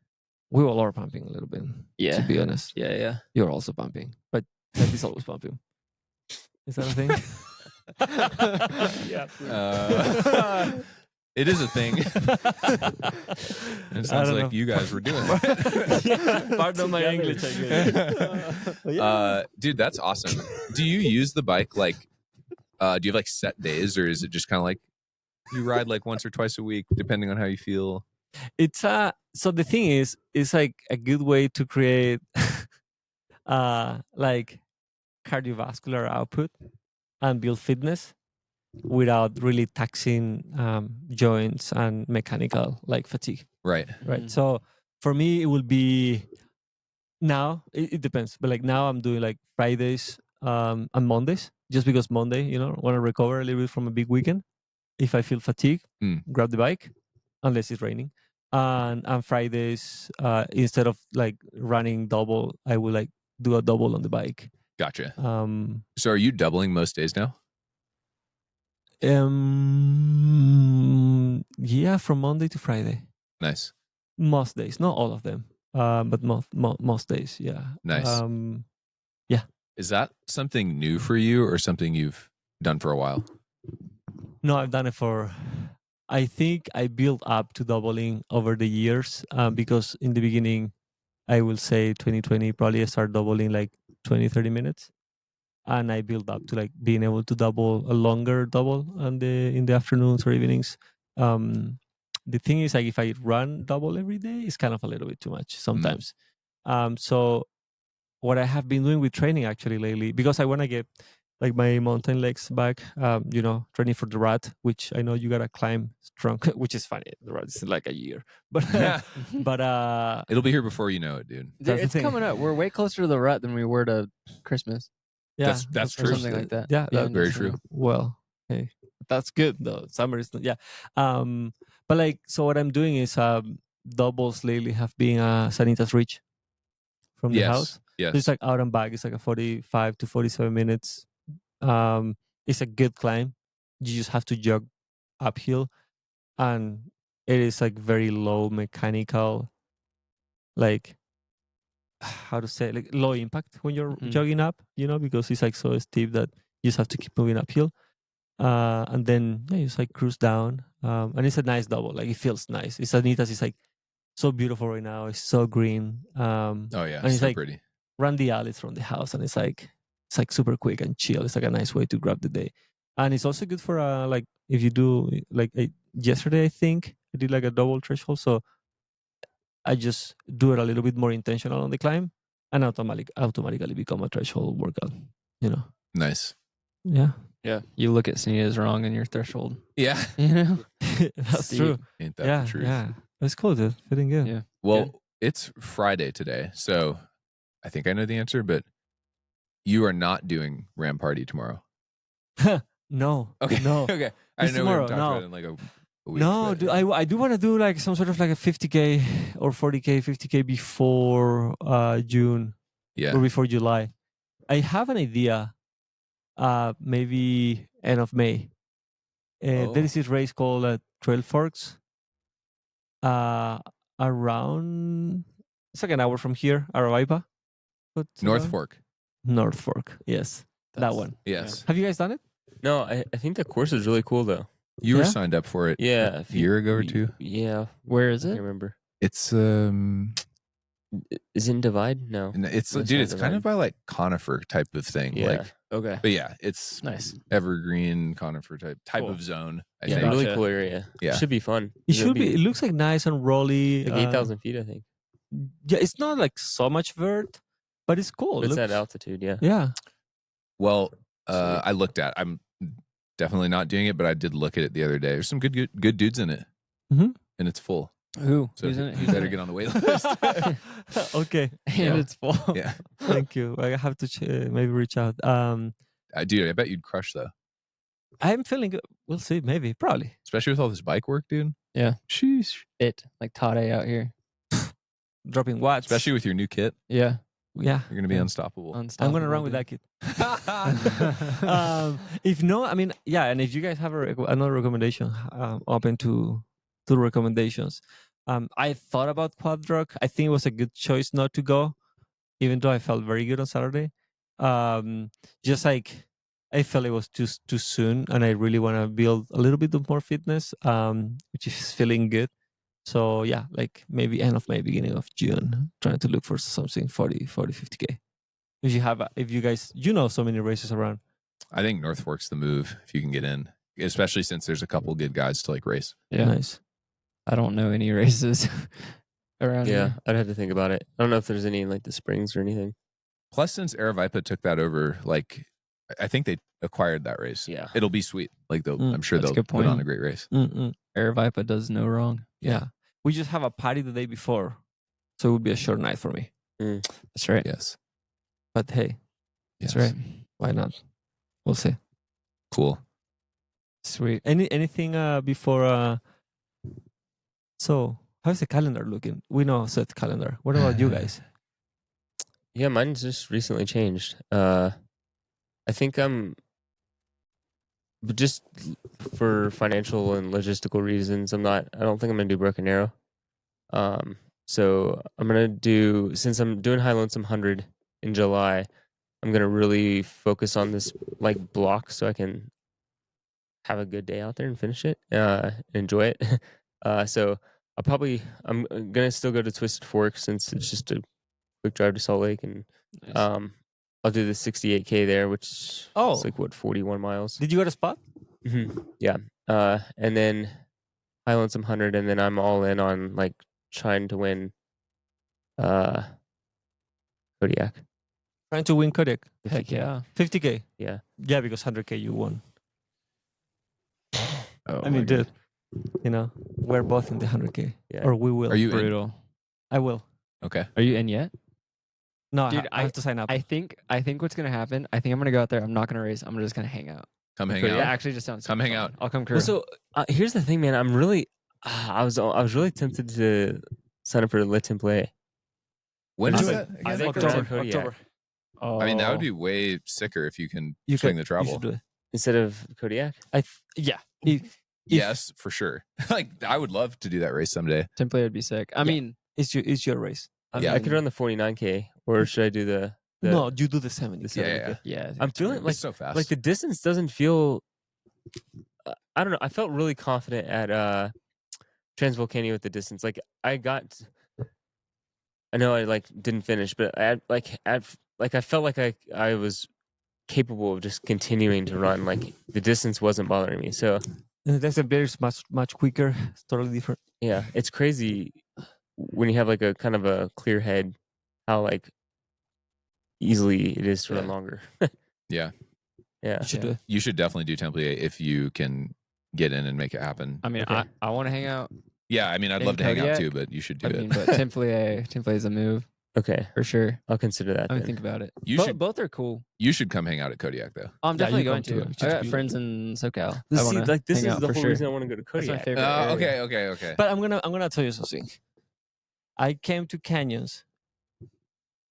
we were all pumping a little bit. Yeah. To be honest, Yeah. you're also pumping, but that is always pumping. Is that a thing? Yeah. It is a thing. It sounds like you guys were doing it. Pardon my English, I guess. Dude, that's awesome. Do you use the bike like, do you have like set days, or is it just kind of like you ride like once or twice a week, depending on how you feel? It's so the thing is, it's like a good way to create like cardiovascular output and build fitness without really taxing joints and mechanical like fatigue. Right. Right. So for me, it will be now. It depends, but like now I'm doing like Fridays and Mondays, just because Monday, want to recover a little bit from a big weekend. If I feel fatigue, grab the bike, unless it's raining. And Fridays, instead of like running double, I will like do a double on the bike. Gotcha. So are you doubling most days now? Yeah, from Monday to Friday. Nice. Most days, not all of them, but most days. Yeah. Nice. Yeah. Is that something new for you, or something you've done for a while? No, I've done it I think I built up to doubling over the years, because in the beginning, I will say 2020, probably I started doubling like 20, 30 minutes. And I built up to like being able to double a longer double in the afternoons or evenings. The thing is, like if I run double every day, it's kind of a little bit too much sometimes. So what I have been doing with training actually lately, because I want to get like my mountain legs back, training for the rat, which I know you gotta climb strong, which is funny. The rat is like a year, but but it'll be here before you know it, dude. It's coming up. We're way closer to the rut than we were to Christmas. Yeah, that's or true. something like that. Yeah, Yeah, very true. Well, hey, that's good though. Summer is not, yeah. But like, so what I'm doing is doubles lately have been Sanitas Reach from the house. Yes. So it's like out and back. It's like a 45 to 47 minutes. It's a good climb. You just have to jog uphill, and it is like very low mechanical, like how to say, like low impact when you're jogging up, because it's like so steep that you just have to keep moving uphill. And then you just like cruise down. And it's a nice double. Like it feels nice. It's Anitas is like so beautiful right now. It's so green. Oh yeah, and it's so like pretty. Run the alleys from the house, and it's like super quick and chill. It's like a nice way to grab the day. And it's also good for like if you do like yesterday, I think I did like a double threshold, so I just do it a little bit more intentional on the climb, and automatically become a threshold workout. Nice. Yeah, Yeah. You look at sneezes wrong in your threshold. Yeah. You know? that's Steep. true. Ain't that Yeah, the truth? yeah, that's cool, dude. Feeling good. Yeah. Well, it's Friday today, so I think I know the answer, but you are not doing Ram Party tomorrow. No. Okay. No. Okay. I It's know we haven't tomorrow, talked no. about it in like a week. No, but, dude, I do want to do like some sort of like a 50K or 40K, 50K before June yeah. or before July. I have an idea. Maybe end of May. There is this race called Trail Forks. Around it's like an hour from here, Aravaipa. North Fork. North Fork, yes, that one. Yes. Have you guys done it? No, I think the course is really cool though. You were Yeah? signed up for it Yeah, a year ago or two. Yeah, Where is I it? can't remember. It's Is it in Divide? No. it's That's dude, not it's kind of Divide. by like conifer type of thing. Yeah. Like, Okay. but yeah, it's Nice. evergreen conifer type Cool. of zone. I Yeah, think. really Gotcha. cool area. Yeah. Should be fun. It should be. It looks like nice and rolly. like 8,000 feet, I think. Yeah, it's not like so much vert, but it's cool. But it's at Looks- altitude, yeah. Yeah. Well, Sweet. I looked at. I'm definitely not doing it, but I did look at it the other day. There's some good dudes in it, Mhm. and it's full. Who? So Who's in it? you better get on the wait list. Okay. And Yeah. it's full. Yeah, Thank you. I have to maybe reach out. dude, I bet you'd crush though, I'm feeling good. We'll see. Maybe. Probably. especially with all this bike work, dude. Yeah. Sheesh. It like Tade out here. Dropping watts. Especially with your new kit, Yeah. Yeah. you're gonna be Yeah. unstoppable. I'm gonna run with that kid. If no, I mean, yeah. And if you guys have another recommendation, open to recommendations. I thought about Quadrock. I think it was a good choice not to go, even though I felt very good on Saturday. Just like I felt it was too soon, and I really want to build a little bit of more fitness, which is feeling good. So yeah, like maybe end of May, beginning of June, trying to look for something 40, 50K. If you guys, so many races around. I think North Fork's the move if you can get in, especially since there's a couple good guys to like race. Yeah. Nice. I don't know any races around Yeah, here. I'd have to think about it. I don't know if there's any in like the springs or anything. Plus, since Aravaipa took that over, like I think they acquired that race. Yeah. It'll be sweet. Like I'm sure That's a they'll good put on point. a great race. Aravaipa does no wrong. Yeah. We just have a party the day before, so it would be a short night for me. That's right. Yes. But hey, That's Yes. right. why not? We'll see. Cool. Sweet. Anything before? So how's the calendar looking? We know Seth's calendar. What about you guys? Yeah, mine's just recently changed. I think but just for financial and logistical reasons, I don't think I'm gonna do Broken Arrow. So I'm gonna do, since I'm doing High Lonesome 100 in July, I'm gonna really focus on this like block so I can have a good day out there and finish it, enjoy it. So I'm gonna still go to Twisted Fork since it's just a quick drive to Salt Lake, and Nice. I'll do the 68K there, which is like 41 miles. Did you get a spot? Yeah. And then High Lonesome 100, and then I'm all in on like trying to win Kodiak. Trying to win Kodak. Heck 50K. yeah. 50K. Yeah. Yeah, because 100K you won. Oh, I mean, dude, we're both in the 100K. Yeah. Or we will. Are you in? brutal. I will. Okay. Are you in yet? No, Dude, I have to sign up. I think what's gonna happen. I think I'm gonna go out there. I'm not gonna race. I'm just gonna hang out. Come hang That out. actually just sounds. Come super hang fun. out. I'll come crew. Well, so here's the thing, man. I'm really, I was really tempted to sign up for Le Temple. When is Do it. that? I again? think October. Oh, I mean, that would be way sicker if you can You swing the You travel. should do it. Instead of Kodiak. Yeah. Yes, for sure. Like, I would love to do that race someday. Template would be sick. I mean, It's your race. Yeah. I could run the 49K, or should I do the No, you do the 70. the 70K? yeah. I'm feeling It's like so fast. the distance doesn't feel. I don't know. I felt really confident at Transvulcania with the distance. Like I know I like didn't finish, but I felt like I was capable of just continuing to run. Like the distance wasn't bothering me. So And that's a beer is much quicker. It's totally different. Yeah, it's crazy when you have like a kind of a clear head, how like easily it is to run longer. Yeah. Yeah. You should do it. You should definitely do Templier if you can get in and make it happen. I mean, Okay. I want to hang out. Yeah, I mean, I'd in love to hang out Kodiak, too, but you should do I it. mean, but Templier is a move Okay, for sure. I'll consider that. I mean, then. think about it. Both are cool. You should come hang out at Kodiak though. I'm definitely you going come to. too. I got friends in SoCal. I See, wanna like this hang is out the for whole sure. reason I want to go to That's my Kodiak. favorite. area. Okay. But I'm gonna tell you something. I came to Canyons.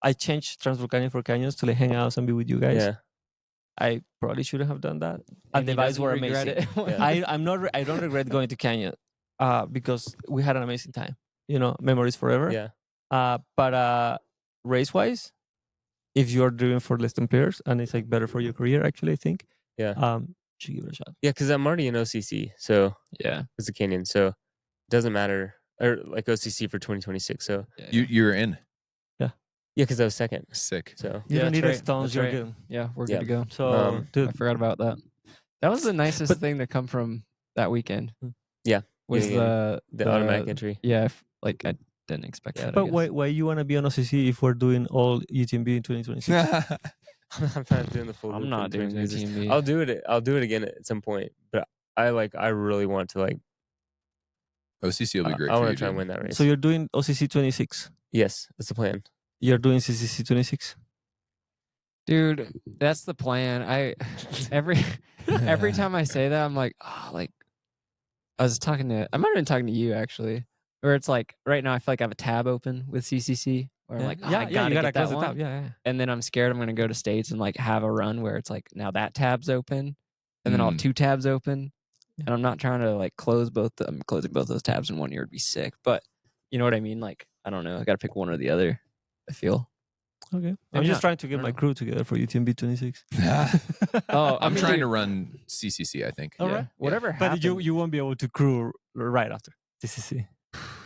I changed Transvulcania for Canyons to like hang out and be with you guys. Yeah. I probably shouldn't have done that. And the he vibes doesn't were regret amazing. it. Yeah. I don't regret going to Canyon because we had an amazing time. You know, memories forever. Yeah. But race wise, if you're doing for less than players and it's like better for your career, actually, I think. Yeah. You should give it a shot. Yeah, because I'm already in OCC, so Yeah. it's a Canyon, so it doesn't matter. Or like OCC for 2026. So You're in. yeah, because I was second. Sick. So You Yeah, don't that's need right. stones. That's You're right. good. Yeah, we're Yeah. good to go. So, dude, I forgot about that. That was the nicest thing to come from that weekend. Yeah, Was getting in the automatic entry. Yeah, like I didn't expect that. I but guess. why you want to be on OCC if we're doing all UTMB in 2026? I'm not doing the full. I'm loop not in doing 2026. UTMB. I'll do it. I'll do it again at some point. But I really want to like. OCC will be great I for want you, to try and dude. win that race. So you're doing OCC 26. Yes, that's the plan. You're doing CCC 26. Dude, that's the plan. Every time I say that, I'm like, oh, like I might have been talking to you actually, where it's like right now I feel like I have a tab open with CCC, where I'm like, oh, I you gotta get close that the one. tab. Yeah. And then I'm scared I'm gonna go to States and like have a run where it's like now that tab's open, and then I'll have 2 tabs open, and I'm not trying to like close both. I'm closing both those tabs in 1 year would be sick, but you know what I mean? Like I don't know, I got to pick one or the other. I feel. Okay. I'm Maybe just not. trying to get I my don't know. crew together for UTMB 26. Oh, I'm mean, trying dude, to run CCC, I think. All yeah, right. whatever But happens. you won't be able to crew right after CCC.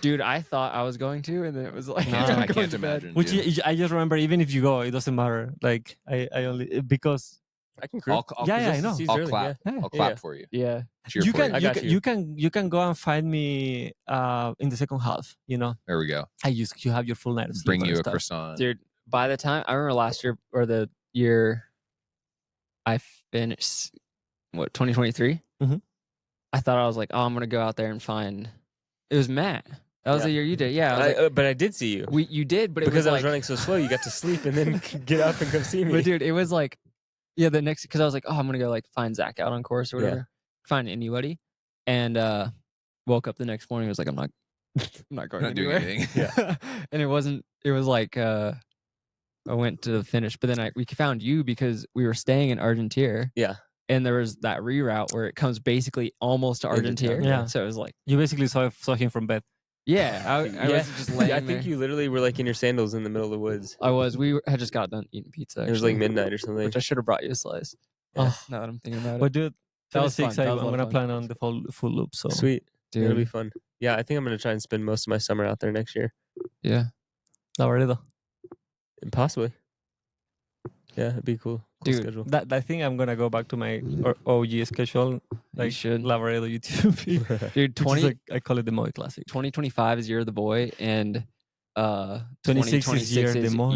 Dude, I thought I was going to, and then it was like, No, I'm I going can't to bed. imagine. Which dude. I just remember, even if you go, it doesn't matter. Like I only because I can crew. I know. I'll clap. Yeah. I'll clap Yeah. for you. Yeah, Cheer you for can you. I got you. you can go and find me in the second half. You know, There we go. you have your full night of sleep. Bring and you a stuff. croissant. dude. By the time I remember last year or the year I finished, 2023. Mhm. I thought I was like, oh, I'm gonna go out there and find. It was Matt. That was Yeah. the year you did. Yeah, I was like, but I did see you you did, but it because was I like, was running so slow. You got to sleep and then get up and come see me. But dude, it was like, yeah, the next because I was like, oh, I'm gonna go like find Zach out on course or Yeah. whatever, find anybody, and woke up the next morning. I was like, I'm not going Not doing anywhere. anything. And it wasn't. It was like I went to the finish, but then we found you because we were staying in Argentier. Yeah. And there was that reroute where it comes basically almost to Into Argentier. town, yeah. So it was like, You basically saw him from bed. yeah, I was just laying I there. think you literally were like in your sandals in the middle of the woods. I was. We had just got done eating pizza. It was like actually, midnight or something. which I should have brought you a slice. Yeah. Now that I'm thinking about it, But dude, That was 26, fun. That was a I'm lot of gonna fun. plan on the full loop. So Sweet. dude. It'll be fun. Yeah, I think I'm gonna try and spend most of my summer out there next year. Yeah, Lavaredo. Possibly. Yeah, it'd be cool. Dude, Schedule. That I think I'm gonna go back to my OG schedule. Like should. Lavaredo UTMB. dude. Which is like, I call it the Moy Classic. 2025 is Year of the Boy, and 26 is Year of the Boy.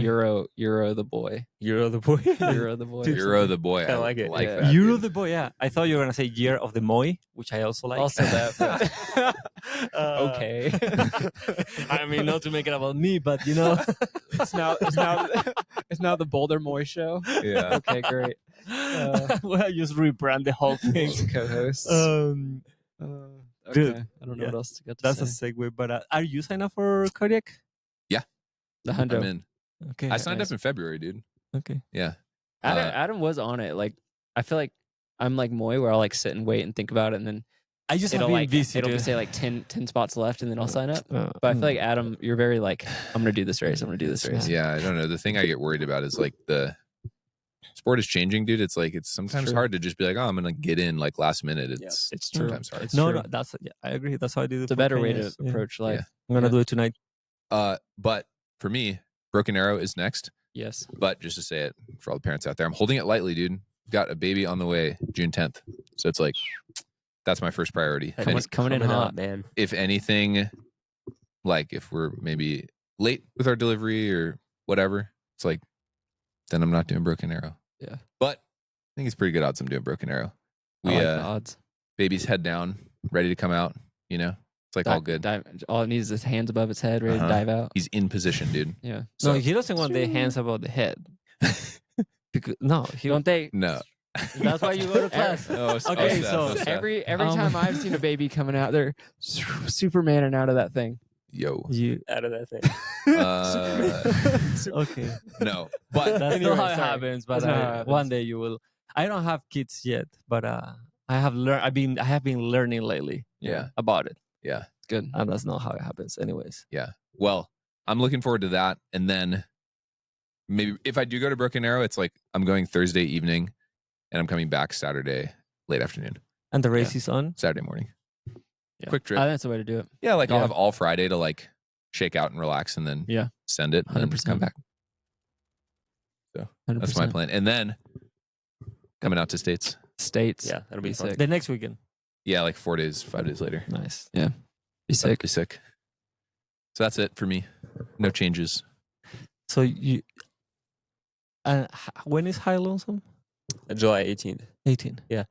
Euro the Boy. Euro the boy. Euro the Boy. Euro the boy. I like it. Yeah. that. Euro dude. the Boy, yeah. I thought you were gonna say Year of the Moy, which I also like. Also that. But okay. I mean, not to make it about me, but you know, it's now it's now the Boulder Moy show. Yeah. Okay, great. well, I just rebrand the whole thing. Co-hosts. Um, Okay. dude, I don't know yeah. what else to get to that's say. a segue. But are you signed up for Kodiak? The I'm hundo. in. Okay, I signed nice. up in February, dude. okay. Yeah. Adam was on it. Like, I feel like I'm like Moy, where I'll like sit and wait and think about it, and then I just have it'll been like busy. it'll dude. say like 10 spots left, and then I'll sign up. But I feel like Adam, you're very like, I'm gonna do this race. I'm gonna do this race. Yeah, I don't know. The thing I get worried about is like the sport is changing, dude. It's like it's sometimes hard to just be like, oh, I'm gonna get in like last minute. It's true. sometimes hard. It's no, true. no, that's yeah, I agree. That's how I did it. It's a for better 10 way to years. Yeah. approach life. I'm gonna Yeah. do it tonight. But for me, Broken Arrow is next. Yes. But just to say it for all the parents out there, I'm holding it lightly, dude. Got a baby on the way June 10th. So it's like that's my first priority. That If, is coming in out, hot. man. if anything, like if we're maybe late with our delivery or whatever, it's like, then I'm not doing Broken Arrow. Yeah. But I think it's pretty good odds I'm doing Broken Arrow. I like the odds. Baby's head down, ready to come out, you know? It's like all good. All it needs is his hands above its head, ready to dive out. He's in position, dude. Yeah. No, he doesn't want the hands above the head. Because Don't they? No. that's why you go to class. Okay, Seth, so Seth. every time I've seen a baby coming out, they're Supermaning out of that thing. Yo. You Out of that thing. okay? No, but That's Anyway, not how it sorry. happens. But That's not how it one happens. day you will. I don't have kids yet, but I have learned. I have been learning lately. Yeah. About it, yeah, Good. and that's not how it happens, anyways. yeah. Well, I'm looking forward to that. And then maybe if I do go to Broken Arrow, it's like I'm going Thursday evening and I'm coming back Saturday late afternoon, And the race is on. Saturday morning. Yeah. Quick trip. I think that's the way to do it. Yeah, like I'll Yeah. have all Friday to like shake out and relax and then Yeah. send it and then 100%. come back. So that's my 100%. plan. And then coming out to States. States. Yeah, that'll be fun. sick. The next weekend. Yeah, like 5 days later. Nice. Be That'd sick. be sick. So that's it for me. No changes. So you. And when is High Lonesome? July 18th. 18. Yeah,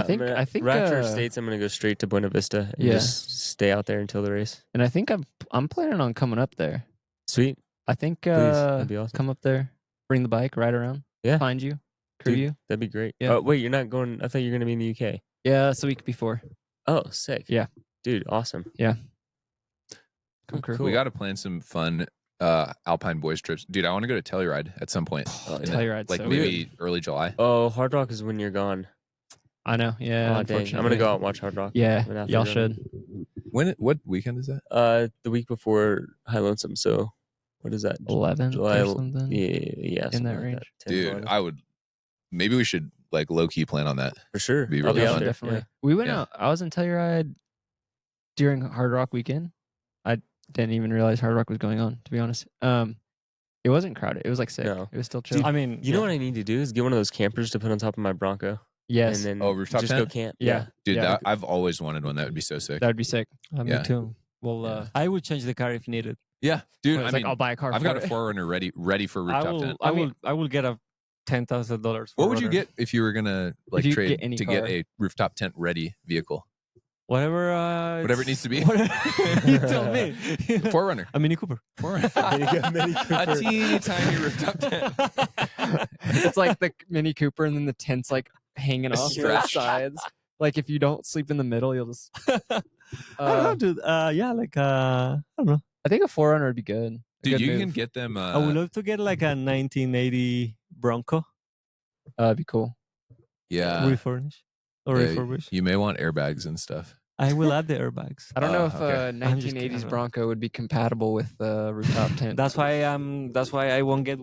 I think- right after States, I'm gonna go straight to Buena Vista and Yeah. just stay out there until the race. And I think I'm planning on coming up there. Sweet. I think that'd be awesome. come up there, bring the bike, ride around, Yeah. find you, crew Dude, you. That'd be great. Yeah. Oh, wait, you're not going. I thought you were gonna be in the UK. Yeah, that's the week before. Oh, sick. Yeah. Dude, awesome. Come crew. Cool. We got to plan some fun Alpine boys trips. Dude, I want to go to Telluride at some point. Oh, In Telluride's like so maybe early July. Oh, Hard Rock is when you're gone. I know. Yeah. Oh, dang. I'm gonna unfortunately. go out and watch Hard Rock. Yeah, right after y'all the- should. What weekend is that? The week before High Lonesome. So, what is that? 11 July. or something. Yeah, in something that like range. 10, Dude, 11. I would. Maybe we should like low key plan on that. for sure. be I'll really be out fun. there. Definitely. Yeah. We went Yeah. out. I was in Telluride during Hard Rock weekend. I didn't even realize Hard Rock was going on, to be honest. It wasn't crowded. It was like sick. No. It was still chill. I mean, You know what I need to do is get one of those campers to put on top of my Bronco, yes. and then Oh, rooftop just tent? go camp. Yeah. Dude, Yeah. that, I've always wanted one. That would be so sick. That would be sick. Yeah. Me too. Well, Yeah. I would change the car if needed. Yeah, dude. it's I like mean, I'll buy a car. I've for got a it. Forerunner ready for rooftop tent. I will get a $10,000. What would you get if you were gonna like you trade get any to get car. a rooftop tent ready vehicle? Whatever. Whatever it needs to be. You tell me. Forerunner. A Mini Cooper. Forerunner. A teeny tiny rooftop tent. It's like the Mini Cooper, and then the tent's like hanging off both Stretched. sides. Like if you don't sleep in the middle, you'll just. I don't know, dude. Yeah, like I don't know. I think a Forerunner would be good. A Dude, good you move. can get them. I would love to get like a 1980 Bronco That'd be cool. yeah. refurnished or Yeah, refurbished. You may want airbags and stuff. I will add the airbags. I don't know if okay. a 1980s kidding. Bronco would be compatible with the rooftop tent. That's why I won't get.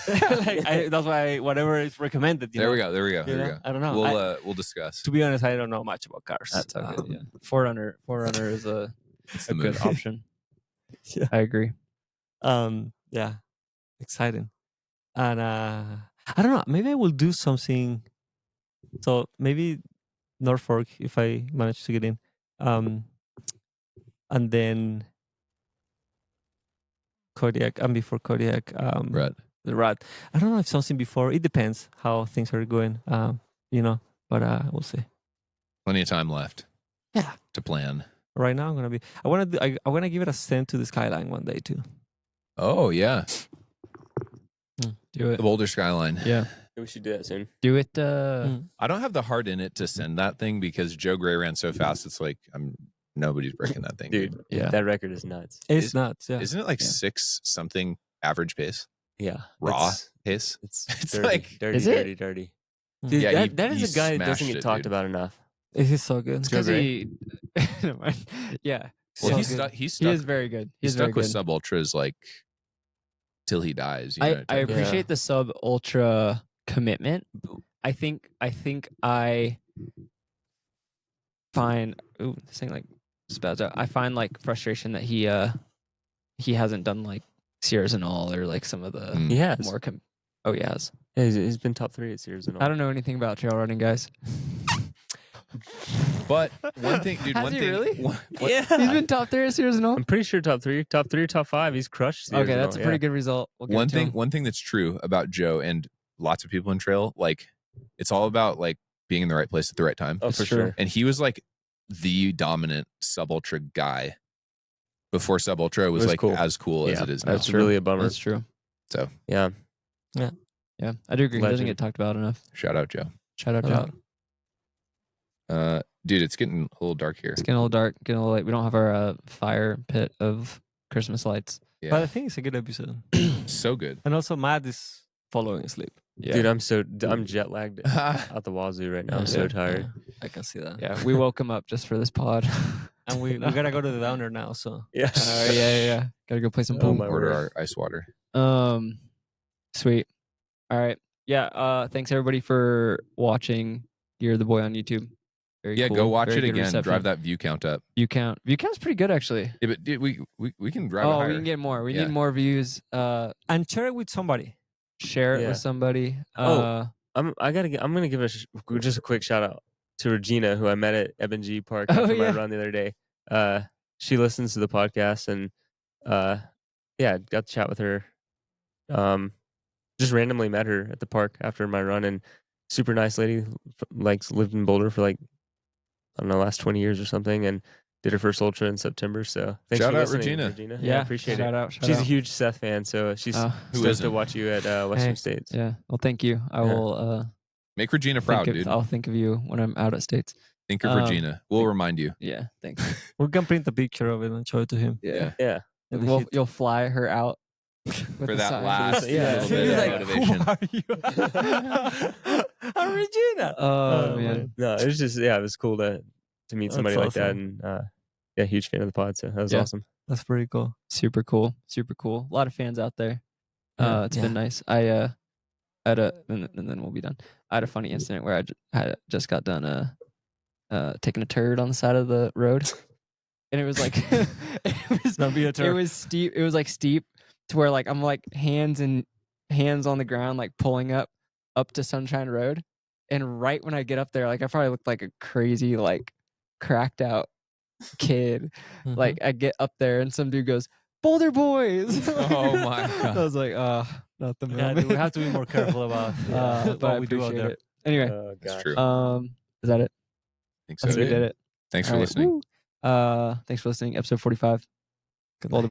That's why whatever is recommended. There we go. There we go. You There we know? go. I don't know. We'll discuss. To be honest, I don't know much about cars. That's all good. Yeah. Forerunner is a It's the good move. option. Yeah. I agree. Yeah, exciting. And I don't know. Maybe I will do something. So maybe Norfolk if I manage to get in, and then Kodiak and before Kodiak, Right. the Rat. I don't know if something before. It depends how things are going. But we'll see. Plenty of time left. Yeah. To plan. Right now, I'm gonna be. I wanna give it a send to the skyline one day too. Oh yeah. Do it. The Boulder skyline. Yeah. We should do that soon. Do it. I don't have the heart in it to send that thing because Joe Gray ran so fast. It's like nobody's breaking that thing, Dude, Yeah. that record is nuts. It's nuts. Yeah. Isn't it like Yeah. 6 something average pace? Yeah. Raw It's, pace? it's It's dirty, like- dirty, Is it? dirty, dirty. Dude, Yeah, that he is a guy that doesn't smashed get it, talked dude. about enough. it is so good. It's Joe because he. Never mind. Yeah. Well, So he's good. stuck. He's He stuck. is very good. He's He's very stuck with good. sub ultras like till he dies. You know, I type of- appreciate the sub ultra commitment. I think I find this thing like spells out. I find like frustration that he hasn't done like Sierras and all or like some of the Mm. He has. more oh he has. Yeah, he's been top 3 at Sears and all. I don't know anything about trail running, guys. But one thing, dude. Has one he thing. really? Yeah. He's been top 3 this year, no? I'm pretty sure top three, top 5. He's crushed. Okay, that's a pretty good result. We'll give it to him. One thing that's true about Joe and lots of people in trail, like it's all about like being in the right place at the right time. Oh, It's for true. sure. And he was like the dominant sub ultra guy before sub ultra was It was like cool. as cool as it is now. That's really a bummer. That's true. So Yeah. Yeah, I do agree. He doesn't Legend. get talked about enough. shout out Joe. Shout out, Shout Joe. Dude, it's getting a little dark here. It's getting a little dark, getting a little late. We don't have our fire pit of Christmas lights. But I Yeah, think it's a good episode. so good. And also, Matt is following asleep. Yeah. Dude, I'm jet lagged out the wazoo right now. I'm so Yeah. tired. I can see that. Yeah, we woke him up just for this pod. And we gotta go to the downer now. So Yeah. yeah. Gotta go play some Oh pool. my Order word. our ice water. Sweet. All right. Yeah. Thanks everybody for watching. You're the boy on YouTube. Very Yeah, cool. go watch Very it good again. reception. Drive that view count up. View count. View count's pretty good actually. Yeah, but dude, we can drive it Oh, higher. we can get more. We Yeah. need more views. and share it with somebody. Share it Yeah. with somebody. I'm gonna give just a quick shout out to Regina, who I met at Eben G Park Oh, after my yeah. run the other day. She listens to the podcast, and yeah, got to chat with her. Just randomly met her at the park after my run, and super nice lady. Like lived in Boulder for like I don't know, last 20 years or something, and did her first ultra in September. So thanks Shout for out, listening, Regina. Yeah, appreciate shout it. out. Shout She's out. a huge Seth fan, so she's Oh. Who stoked to isn't? watch you at Western Hey. States. Yeah. Well, thank you. I Yeah. will Make Regina proud, dude. I'll think of you when I'm out at States. Think of Regina. We'll remind you. Yeah. Thanks. We can print a picture of it and show it to him. Yeah. Yeah. And the Well, shit. you'll fly her out with For the that sign. last Yeah. little He's bit of like, motivation. Who are you? I'm Regina. Oh, man. No, it was just it was cool to meet That's somebody like that, awesome. and yeah, huge fan of the pod. So that was Yeah. awesome. That's pretty cool. Super cool. Super cool. A lot of fans out there. Yeah. It's been nice. I had and then we'll be done. I had a funny incident where I just got done taking a turd on the side of the road, and it was like Don't be a it turd. was steep. It was like steep to where like I'm like hands on the ground, like pulling up to Sunshine Road, and right when I get up there, like I probably looked like a crazy like cracked out kid. Mhm. Like I get up there and some dude goes, "Boulder boys!" Oh my God. I was like, not the Yeah, moment. dude, we have to be more careful about but I what we do out appreciate there. it. Anyway, Oh, That's gosh. true. is that it? I think I so. think we dude. did it. Thanks for All right. listening. Woo. Thanks for listening. Episode 45. Good Boulder